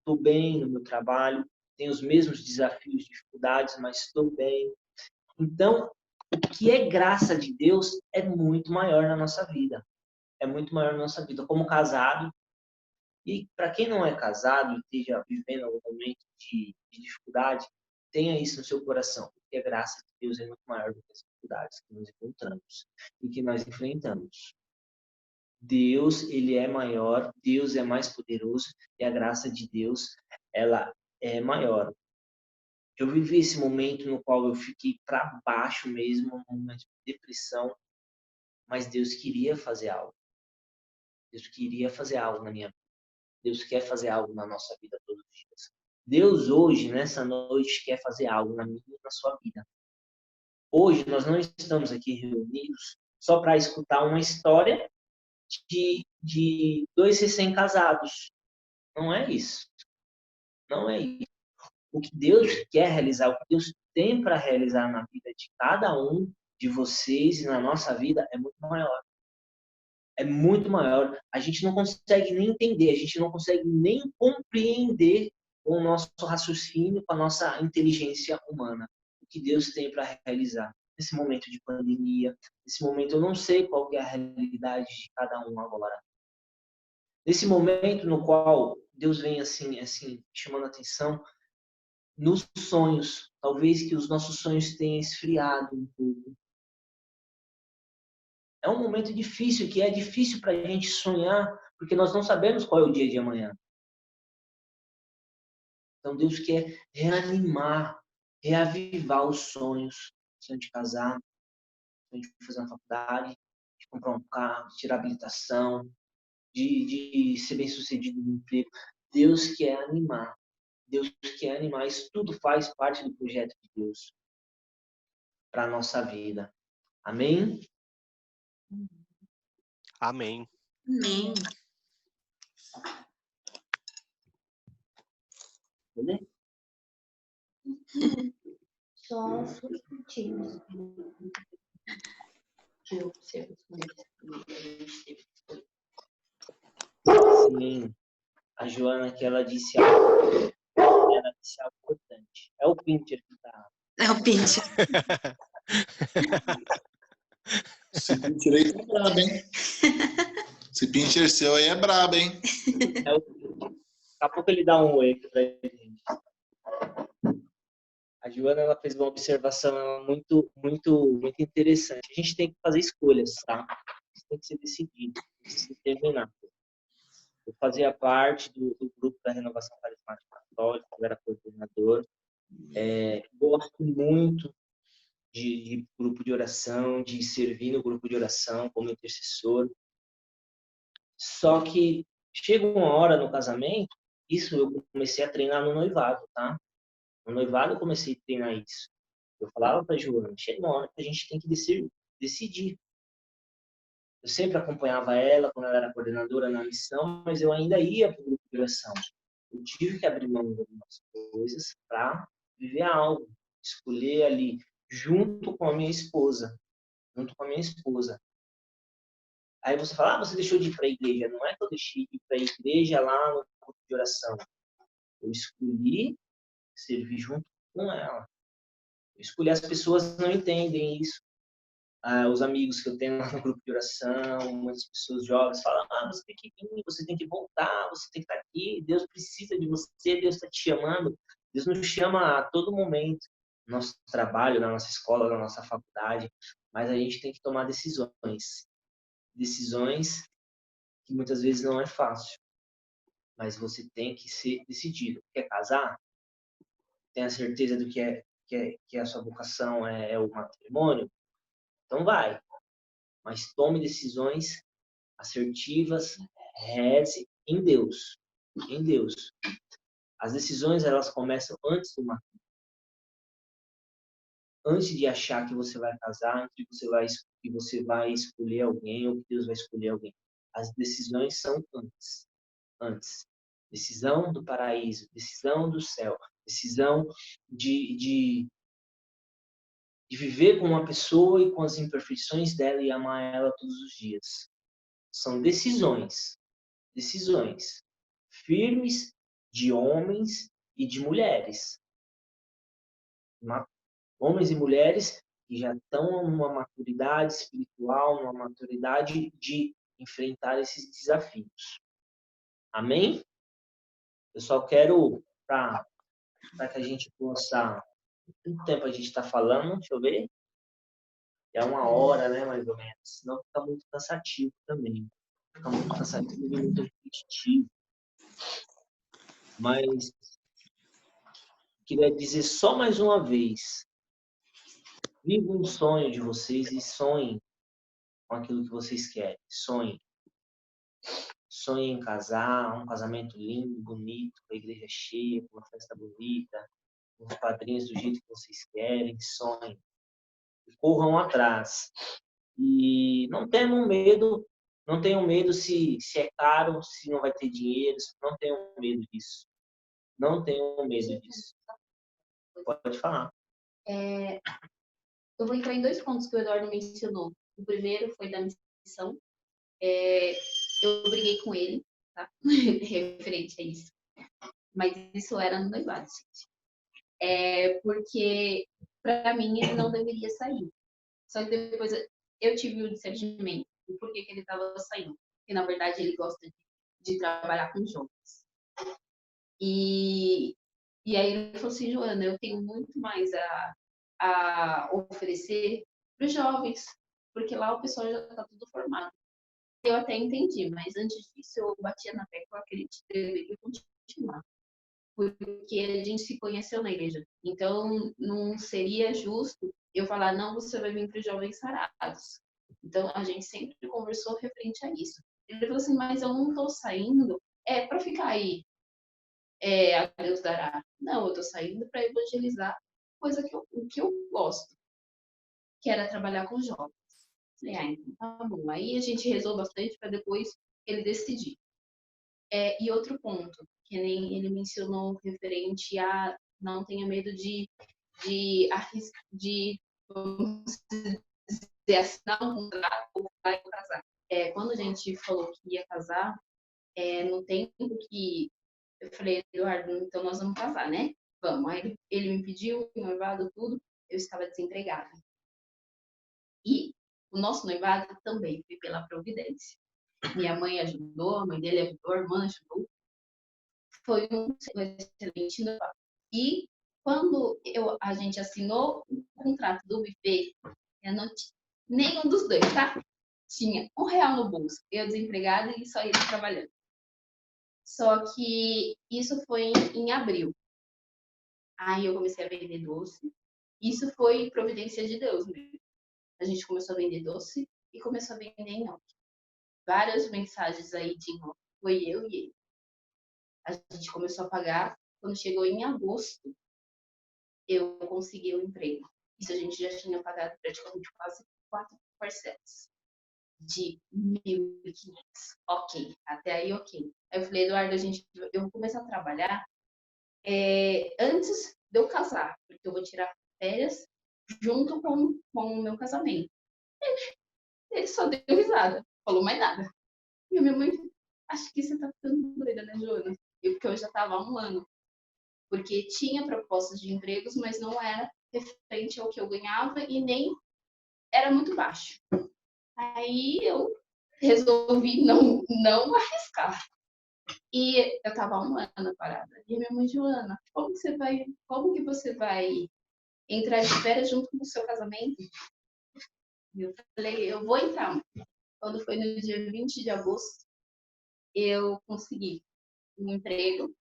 [SPEAKER 4] Estou bem no meu trabalho, tenho os mesmos desafios, dificuldades, mas estou bem. Então, o que é graça de Deus é muito maior na nossa vida. É muito maior na nossa vida. Como casado, e para quem não é casado e esteja vivendo algum momento de dificuldade, tenha isso no seu coração, porque a graça de Deus é muito maior do que as dificuldades que nós encontramos e que nós enfrentamos. Deus, ele é maior, Deus é mais poderoso e a graça de Deus, ela é maior. Eu vivi esse momento no qual eu fiquei para baixo mesmo, um momento de depressão, mas Deus queria fazer algo. Deus queria fazer algo na minha vida. Deus quer fazer algo na nossa vida todos os dias. Deus hoje, nessa noite, quer fazer algo na minha e na sua vida. Hoje nós não estamos aqui reunidos só para escutar uma história de dois recém-casados. Não é isso. Não é isso. O que Deus quer realizar, o que Deus tem para realizar na vida de cada um de vocês e na nossa vida é muito maior. É muito maior. A gente não consegue nem entender, a gente não consegue nem compreender com o nosso raciocínio, com a nossa inteligência humana, o que Deus tem para realizar. Nesse momento de pandemia, nesse momento eu não sei qual que é a realidade de cada um agora. Nesse momento no qual Deus vem assim chamando a atenção nos sonhos, talvez que os nossos sonhos tenham esfriado um pouco. É um momento difícil, que é difícil para a gente sonhar, porque nós não sabemos qual é o dia de amanhã. Então Deus quer reanimar, reavivar os sonhos, sonho de casar, sonho de fazer uma faculdade, de comprar um carro, de tirar habilitação, de ser bem-sucedido no emprego. Deus quer animar. Deus quer animar. Isso tudo faz parte do projeto de Deus para a nossa vida. Amém?
[SPEAKER 1] Amém.
[SPEAKER 2] Amém.
[SPEAKER 4] Beleza?
[SPEAKER 6] Só os motivos que eu observo.
[SPEAKER 4] Sim. A Joana, que ela disse algo importante. É o Pinter que está.
[SPEAKER 2] É o Pinter.
[SPEAKER 8] Esse Pinter aí tá brabo, hein? Esse Pinter seu aí é brabo, hein?
[SPEAKER 4] É o Pinter. Daqui a pouco ele dá um oi pra gente. A Joana, ela fez uma observação muito, muito, muito interessante. A gente tem que fazer escolhas, tá? A gente tem que ser decidido, tem que se determinar. Eu fazia parte do grupo da Renovação Carismática Católica, eu era coordenador. Gosto muito de grupo de oração, de servir no grupo de oração como intercessor. Só que chega uma hora no casamento, isso eu comecei a treinar no noivado, tá? No noivado eu comecei a treinar isso. Eu falava para a Joana, chega uma hora que a gente tem que decidir. Eu sempre acompanhava ela quando ela era coordenadora na missão, mas eu ainda ia para o grupo de oração. Eu tive que abrir mão de algumas coisas para viver algo, escolher ali, junto com a minha esposa. junto com a minha esposa. Aí você fala, você deixou de ir para a igreja. Não é que eu deixei de ir para a igreja lá no culto de oração. Eu escolhi servir junto com ela. Eu escolhi, as pessoas não entendem isso. Os amigos que eu tenho lá no grupo de oração, muitas pessoas jovens falam, você tem que vir, você tem que voltar, você tem que estar aqui, Deus precisa de você, Deus está te chamando. Deus nos chama a todo momento, no nosso trabalho, na nossa escola, na nossa faculdade, mas a gente tem que tomar decisões. Decisões que muitas vezes não é fácil, mas você tem que ser decidido. Quer casar? Tem a certeza do que a sua vocação é o matrimônio? Então vai, mas tome decisões assertivas, reze em Deus. Em Deus. As decisões, elas começam antes do matrimônio. Antes de achar que você vai casar, antes que você vai escolher alguém ou que Deus vai escolher alguém. As decisões são antes. Antes. Decisão do paraíso, decisão do céu, decisão de viver com uma pessoa e com as imperfeições dela e amar ela todos os dias. São decisões firmes de homens e de mulheres. Homens e mulheres que já estão numa maturidade espiritual, numa maturidade de enfrentar esses desafios. Amém? Eu só quero, para que a gente possa... Quanto tempo a gente está falando? Deixa eu ver. É 1 hora, né, mais ou menos. Senão fica muito cansativo também. Fica muito cansativo e muito repetitivo. Mas queria dizer só mais uma vez. Viva um sonho de vocês e sonhem com aquilo que vocês querem. Sonhem. Sonhem em casar, um casamento lindo, bonito, com a igreja cheia, com uma festa bonita, com os padrinhos do jeito que vocês querem. Sonhem. Corram atrás. E não tenham medo se é caro, se não vai ter dinheiro. Não tenham medo disso. Não tenham medo disso. Pode falar.
[SPEAKER 6] Eu vou entrar em 2 pontos que o Eduardo mencionou. O primeiro foi da missão. Eu briguei com ele, tá? Referente a isso. Mas isso era no noivado, gente. Porque, para mim, ele não deveria sair. Só que depois eu tive o discernimento do porquê que ele estava saindo. Porque, na verdade, ele gosta de trabalhar com jovens. E aí ele falou assim, Joana, eu tenho muito mais a oferecer para os jovens, porque lá o pessoal já está tudo formado. Eu até entendi, mas antes disso eu batia na tecla que ele deveria continuar. Porque a gente se conheceu na igreja. Então, não seria justo eu falar, não, você vai vir para os jovens sarados. Então, a gente sempre conversou referente a isso. Ele falou assim, mas eu não estou saindo para ficar aí, a Deus dará. Não, eu estou saindo para evangelizar, coisa que eu gosto, que era trabalhar com jovens. Falei, então tá bom. Aí a gente rezou bastante para depois ele decidir. E outro ponto, que nem ele mencionou referente a não tenha medo de vamos dizer, assinar um contrato ou vai casar. Quando a gente falou que ia casar, no tempo que eu falei, Eduardo, então nós vamos casar, né? Vamos. Aí ele me pediu noivado, tudo, eu estava desempregada. E o nosso noivado também foi pela providência. Minha mãe ajudou, a mãe dele ajudou, a irmã ajudou. Foi um excelente noivado. E quando a gente assinou o contrato do buffet, eu não tinha nenhum dos dois, tá? Tinha R$1 no bolso. Eu desempregada e só ele trabalhando. Só que isso foi em abril. Aí eu comecei a vender doce. Isso foi providência de Deus mesmo. A gente começou a vender doce e começou a vender nhoque. Várias mensagens aí de nhoque. Foi eu e ele. A gente começou a pagar. Quando chegou em agosto, eu consegui o emprego. Isso a gente já tinha pagado praticamente quase 4 parcelas de 1.500. Ok, até aí ok. Aí eu falei, Eduardo, eu vou começar a trabalhar antes de eu casar, porque eu vou tirar férias junto com o meu casamento. Ele só deu risada, falou mais nada. E a minha mãe, acho que você tá ficando doida, né, Joana? Porque eu já tava há um ano. Porque tinha propostas de empregos, mas não era referente ao que eu ganhava e nem era muito baixo. Aí eu resolvi não arriscar. E eu tava há um ano parada. E a minha mãe, Joana, como que você vai entrar de férias junto com o seu casamento? E eu falei, eu vou entrar. Quando foi no dia 20 de agosto, eu consegui um emprego.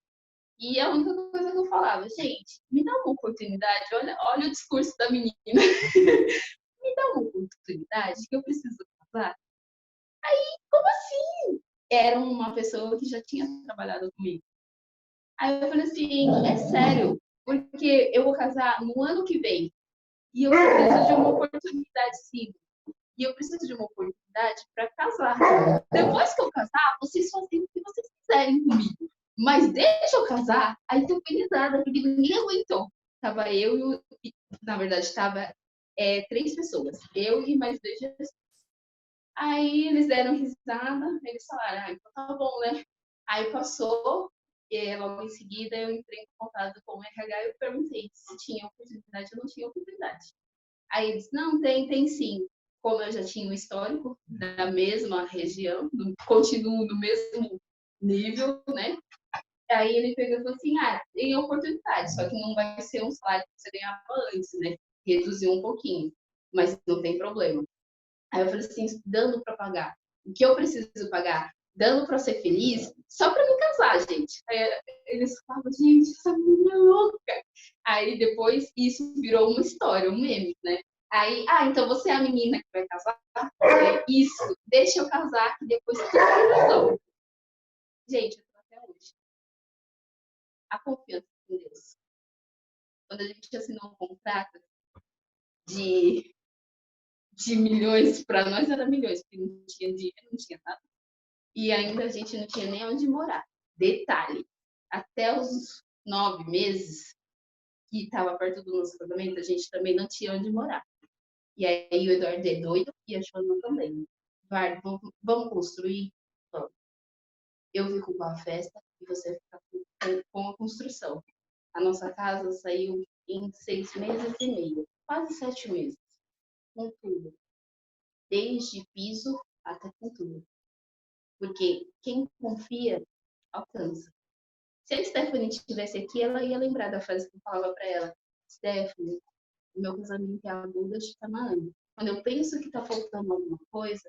[SPEAKER 6] E a única coisa que eu falava, gente, me dá uma oportunidade. Olha o discurso da menina. Me dá uma oportunidade que eu preciso casar. Aí, como assim? Era uma pessoa que já tinha trabalhado comigo. Aí eu falei assim, é sério, porque eu vou casar no ano que vem. E eu preciso de uma oportunidade, sim. E eu preciso de uma oportunidade para casar. Depois que eu casar, vocês fazem o que vocês quiserem comigo. Mas deixa eu casar, aí tô felizada, porque ninguém aguentou. Tava eu e, na verdade, tava 3 pessoas. Eu e mais 2 pessoas. Aí eles deram risada, eles falaram, então tá bom, né? Aí passou, e logo em seguida eu entrei em contato com o RH e eu perguntei se tinha oportunidade ou não tinha oportunidade. Aí eles, não, tem sim. Como eu já tinha um histórico da mesma região, continuo no mesmo nível, né? Aí ele pegou e falou assim, tem oportunidade, só que não vai ser um salário que você ganhava antes, né? Reduziu um pouquinho, mas não tem problema. Aí eu falei assim, dando para pagar. O que eu preciso pagar? Dando para ser feliz, só para me casar, gente. Aí eles falavam, gente, essa menina é louca. Aí depois isso virou uma história, um meme, né? Aí, então você é a menina que vai casar? Isso, deixa eu casar, que depois tudo resolve. Gente, eu tô até hoje. A confiança em Deus. Quando a gente assinou um contrato de milhões, para nós era milhões, porque não tinha dinheiro, não tinha nada. E ainda a gente não tinha nem onde morar. Detalhe, até os 9 meses que estava perto do nosso casamento, a gente também não tinha onde morar. E aí o Eduardo é doido e a Joana também. Eduardo, vamos construir? Vamos. Eu fico com a festa e você fica com a construção. A nossa casa saiu em 6 meses e meio, quase 7 meses, com tudo. Desde piso até pintura. Porque quem confia, alcança. Se a Stephanie estivesse aqui, ela ia lembrar da frase que eu falava para ela. Stephanie, o meu casamento é a Buda de Canaã. Quando eu penso que tá faltando alguma coisa,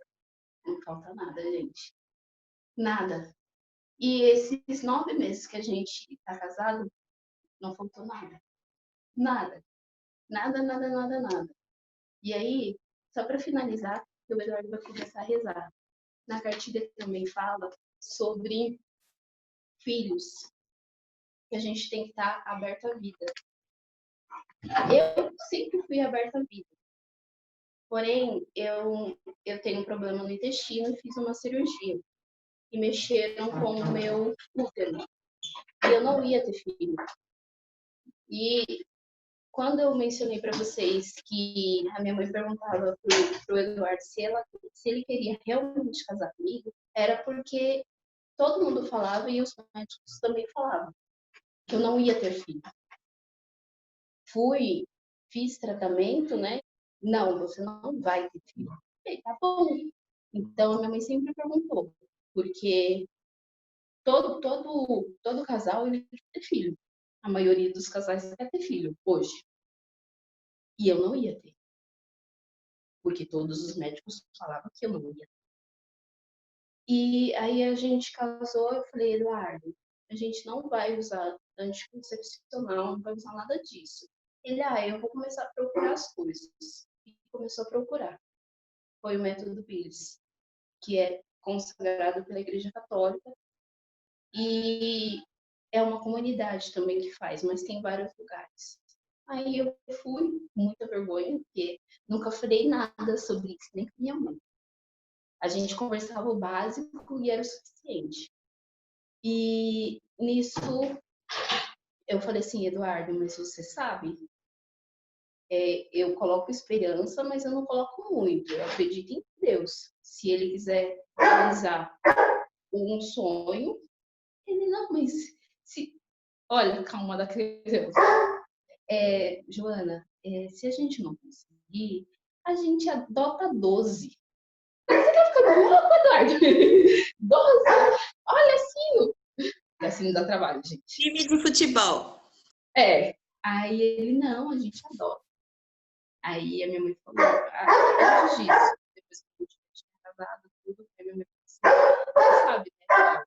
[SPEAKER 6] não falta nada, gente. Nada. E esses 9 meses que a gente tá casado, não faltou nada. Nada. Nada, nada, nada, nada. E aí, só para finalizar, o Eduardo vai começar a rezar. Na cartilha também fala sobre filhos, que a gente tem que estar aberto à vida. Eu sempre fui aberta à vida. Porém, eu tenho um problema no intestino e fiz uma cirurgia. E mexeram com o meu útero. E eu não ia ter filho. E quando eu mencionei para vocês que a minha mãe perguntava pro Eduardo se ele queria realmente casar comigo, era porque todo mundo falava e os médicos também falavam que eu não ia ter filho. Fiz tratamento, né? Não, você não vai ter filho. Falei, tá bom. Então, a minha mãe sempre perguntou, porque todo casal ele quer ter filho. A maioria dos casais quer ter filho hoje. E eu não ia ter. Porque todos os médicos falavam que eu não ia ter. E aí a gente casou, eu falei, Eduardo, a gente não vai usar anticoncepcional, não vai usar nada disso. Ele, eu vou começar a procurar as coisas. E começou a procurar. Foi o método Pires, que é consagrado pela Igreja Católica. E é uma comunidade também que faz, mas tem vários lugares. Aí eu fui, com muita vergonha, porque nunca falei nada sobre isso, nem com minha mãe. A gente conversava o básico e era o suficiente. E nisso eu falei assim, Eduardo, mas você sabe Eu coloco esperança, mas eu não coloco muito. Eu acredito em Deus. Se ele quiser realizar um sonho, ele não, mas se... Olha, calma da criança. Joana, se a gente não conseguir, a gente adota 12. Você quer ficar louco, Eduardo? 12? Olha, Sino. Assim não dá trabalho, gente.
[SPEAKER 2] Time de futebol.
[SPEAKER 6] Aí ele, não, a gente adota. Aí a minha mãe falou, antes disso, depois que eu tinha casado, tudo, a minha mãe falou assim, você sabe, né,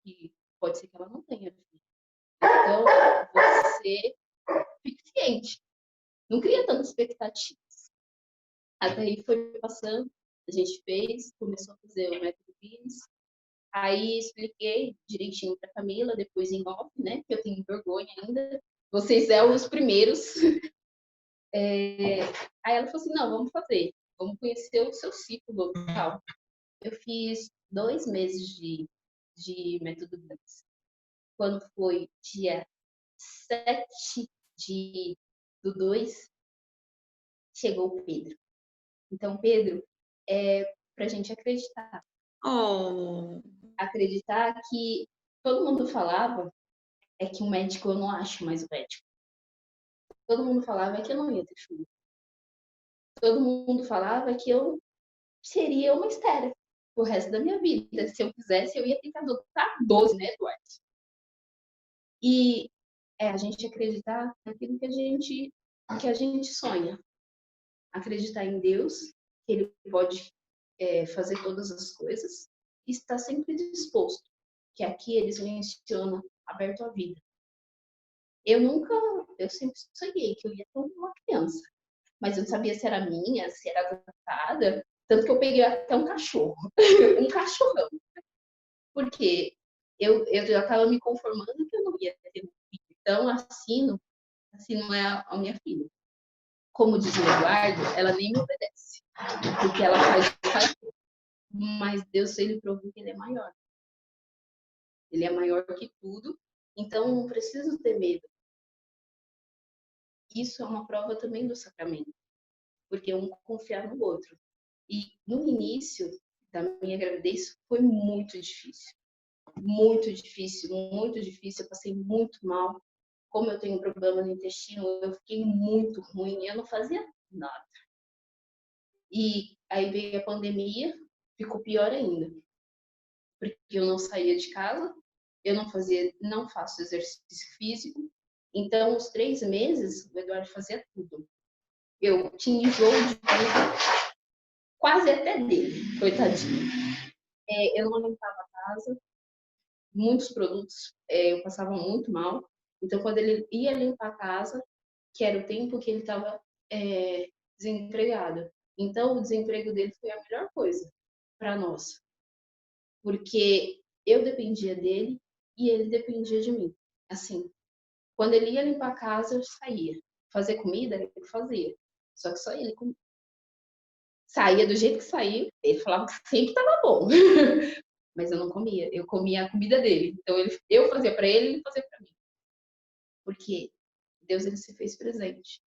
[SPEAKER 6] que pode ser que ela não tenha filho. Então, você fique ciente. Não cria tantas expectativas. Até aí foi passando, a gente fez, começou a fazer o método Pires. Aí expliquei direitinho para Camila, depois em off, né, que eu tenho vergonha ainda. Vocês são os primeiros. Aí ela falou assim, não, vamos fazer. Vamos conhecer o seu ciclo tal. Eu fiz 2 meses de método Pires. Quando foi dia 7 do 2, chegou o Pedro. Então, Pedro, pra gente acreditar. Acreditar que todo mundo falava que um médico eu não acho mais o médico. Todo mundo falava que eu não ia ter filho. Todo mundo falava que eu seria uma estéril o resto da minha vida. Se eu quisesse, eu ia tentar adotar 12, né, Eduardo? E a gente acreditar naquilo que a gente sonha. Acreditar em Deus, que Ele pode fazer todas as coisas, e estar sempre disposto, que aqui eles mencionam aberto à vida. Eu sempre sonhei que eu ia ter uma criança, mas eu não sabia se era minha, se era adotada, tanto que eu peguei até um cachorro, um cachorrão, porque eu já estava me conformando que eu não ia ter um filho. Então, assim não é a minha filha. Como diz o Eduardo, ela nem me obedece, porque ela faz tudo. Mas Deus, ele provou que ele é maior. Ele é maior que tudo, então não preciso ter medo. Isso é uma prova também do sacramento, porque um confiar no outro. E no início da minha gravidez foi muito difícil. Muito difícil, muito difícil. Eu passei muito mal. Como eu tenho problema no intestino, eu fiquei muito ruim. Eu não fazia nada. E aí veio a pandemia, ficou pior ainda. Porque eu não saía de casa, eu não faço exercício físico. Então, os 3 meses, o Eduardo fazia tudo. Eu tinha enjoo de tudo, quase até dele, coitadinho. Eu não limpava a casa, muitos produtos eu passava muito mal. Então, quando ele ia limpar a casa, que era o tempo que ele estava desempregado. Então, o desemprego dele foi a melhor coisa para nós. Porque eu dependia dele e ele dependia de mim. Assim, quando ele ia limpar a casa, eu saía. Fazer comida, ele fazia. Só que só ele comia. Saía do jeito que saiu, ele falava que sempre estava bom. Mas eu não comia, eu comia a comida dele. Então eu fazia para ele, ele fazia para mim. Porque Deus, ele se fez presente.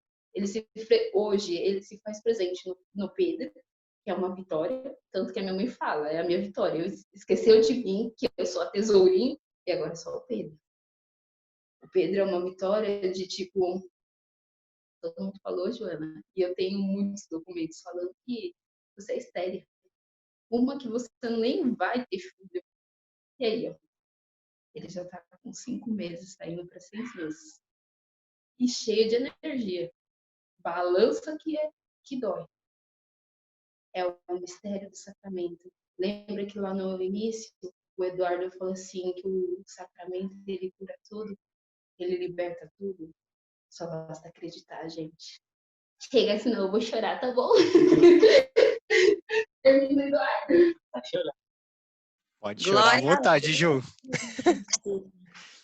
[SPEAKER 6] Hoje ele se faz presente no Pedro, que é uma vitória, tanto que a minha mãe fala, é a minha vitória. Esqueceu de mim, que eu sou a tesourinha, e agora é só o Pedro. O Pedro é uma vitória de tipo, todo mundo falou, Joana, e eu tenho muitos documentos falando que você é estéril. Uma que você nem vai ter filho. E aí, ó, ele já tá com 5 meses, tá indo para 6 meses. E cheio de energia. Balança que dói. É o mistério do sacramento. Lembra que lá no início, o Eduardo falou assim, que o sacramento, ele cura tudo, ele liberta tudo. Só basta acreditar, gente. Chega, senão eu vou chorar, tá bom? Termina, Eduardo.
[SPEAKER 4] Tá chorando.
[SPEAKER 1] Pode chorar à vontade, Ju.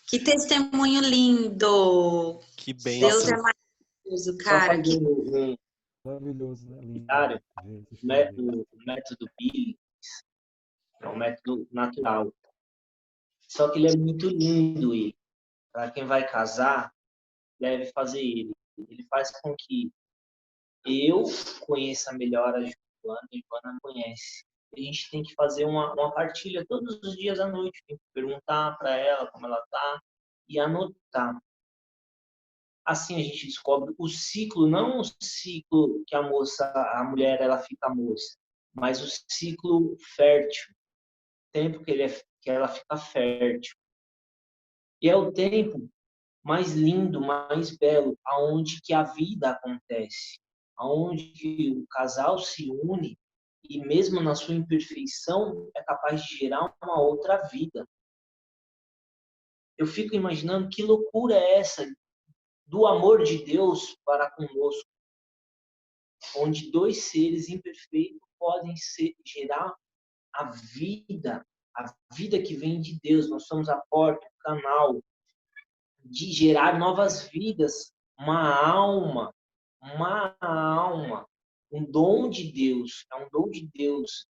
[SPEAKER 2] Que testemunho lindo.
[SPEAKER 1] Que bem.
[SPEAKER 2] Deus é maravilhoso, cara.
[SPEAKER 5] Maravilhoso, né? Lindo.
[SPEAKER 4] O método Pires é um método natural. Só que ele é muito lindo. Para quem vai casar, deve fazer ele. ele faz com que eu conheça melhor a Joana e a Joana conhece. A gente tem que fazer uma partilha todos os dias à noite, tem que perguntar para ela como ela está e anotar. Assim a gente descobre o ciclo, não o ciclo que a mulher, ela fica moça, mas o ciclo fértil, o tempo que ela fica fértil. E é o tempo mais lindo, mais belo, aonde que a vida acontece, aonde que o casal se une e mesmo na sua imperfeição é capaz de gerar uma outra vida. Eu fico imaginando que loucura é essa do amor de Deus para conosco, onde dois seres imperfeitos podem gerar a vida que vem de Deus. Nós somos a porta, o canal de gerar novas vidas, uma alma, um dom de Deus, é um dom de Deus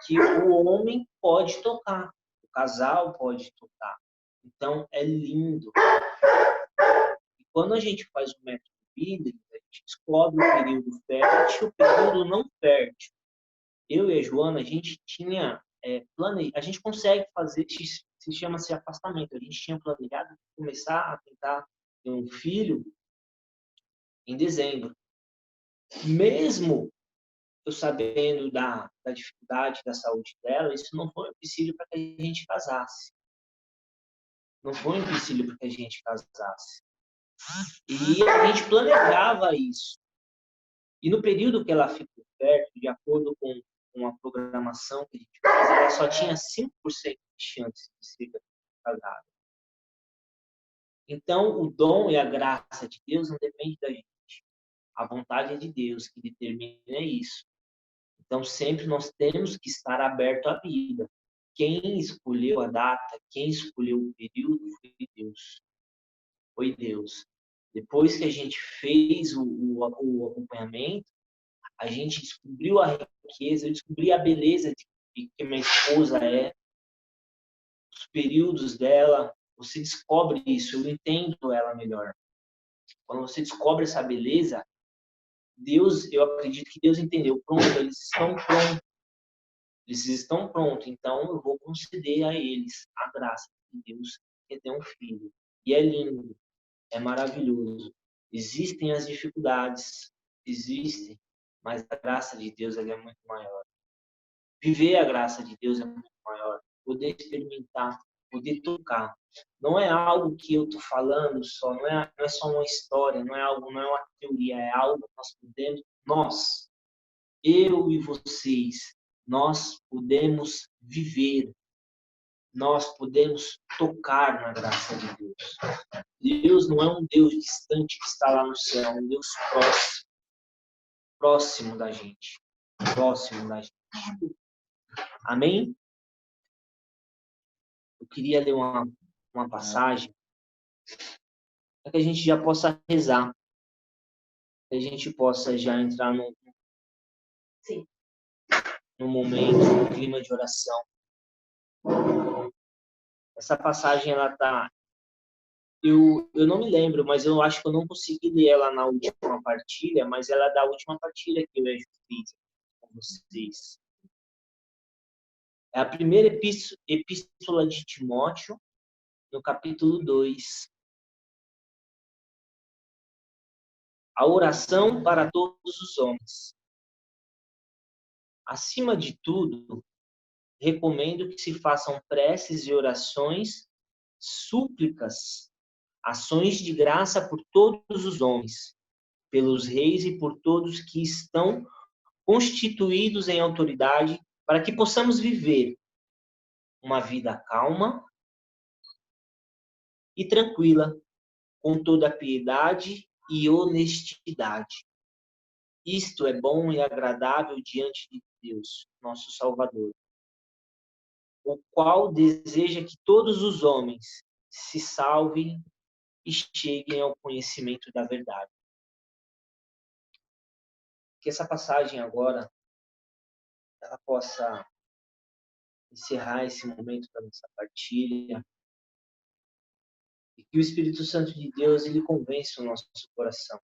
[SPEAKER 4] que o homem pode tocar, o casal pode tocar. Então, é lindo. E quando a gente faz o método bíblico, a gente descobre o período fértil e o período não fértil. Eu e a Joana, a gente tinha a gente consegue fazer, se chama-se afastamento. A gente tinha planejado começar a tentar ter um filho em dezembro. Mesmo eu sabendo da dificuldade da saúde dela, isso não foi um empecilho para que a gente casasse. Não foi um empecilho para que a gente casasse. E a gente planejava isso. E no período que ela ficou perto, de acordo com a programação que a gente fez, ela só tinha 5% de chance de ser casada. Então, o dom e a graça de Deus não depende da gente. A vontade é de Deus que determina isso. Então, sempre nós temos que estar aberto à vida. Quem escolheu a data, quem escolheu o período foi Deus. Foi Deus. Depois que a gente fez o acompanhamento, a gente descobriu a riqueza, eu descobri a beleza que minha esposa é, os períodos dela. Você descobre isso, eu entendo ela melhor. Quando você descobre essa beleza, Deus, eu acredito que Deus entendeu. Pronto, eles estão prontos. Eles estão prontos, então eu vou conceder a eles a graça de Deus que é ter um filho. E é lindo, é maravilhoso. Existem as dificuldades, existem, mas a graça de Deus ela é muito maior. Viver a graça de Deus é muito maior. Poder experimentar, poder tocar. Não é algo que eu estou falando só, não é só uma história, não é uma teoria, é algo que nós podemos, eu e vocês, nós podemos viver, nós podemos tocar na graça de Deus. Deus não é um Deus distante que está lá no céu, é um Deus próximo da gente, próximo da gente. Amém? Eu queria ler uma passagem para que a gente já possa rezar, que a gente possa já entrar no momento, no clima de oração. Essa passagem, ela tá... Eu não me lembro, mas eu acho que eu não consegui ler ela na última partilha, mas ela é da última partilha que eu fiz com vocês. É a primeira epístola de Timóteo, no capítulo 2. A oração para todos os homens. Acima de tudo, recomendo que se façam preces e orações, súplicas, ações de graça por todos os homens, pelos reis e por todos que estão constituídos em autoridade, para que possamos viver uma vida calma e tranquila, com toda a piedade e honestidade. Isto é bom e agradável diante de Deus, nosso Salvador, o qual deseja que todos os homens se salvem e cheguem ao conhecimento da verdade. Que essa passagem agora ela possa encerrar esse momento da nossa partilha e que o Espírito Santo de Deus ele convença o nosso coração.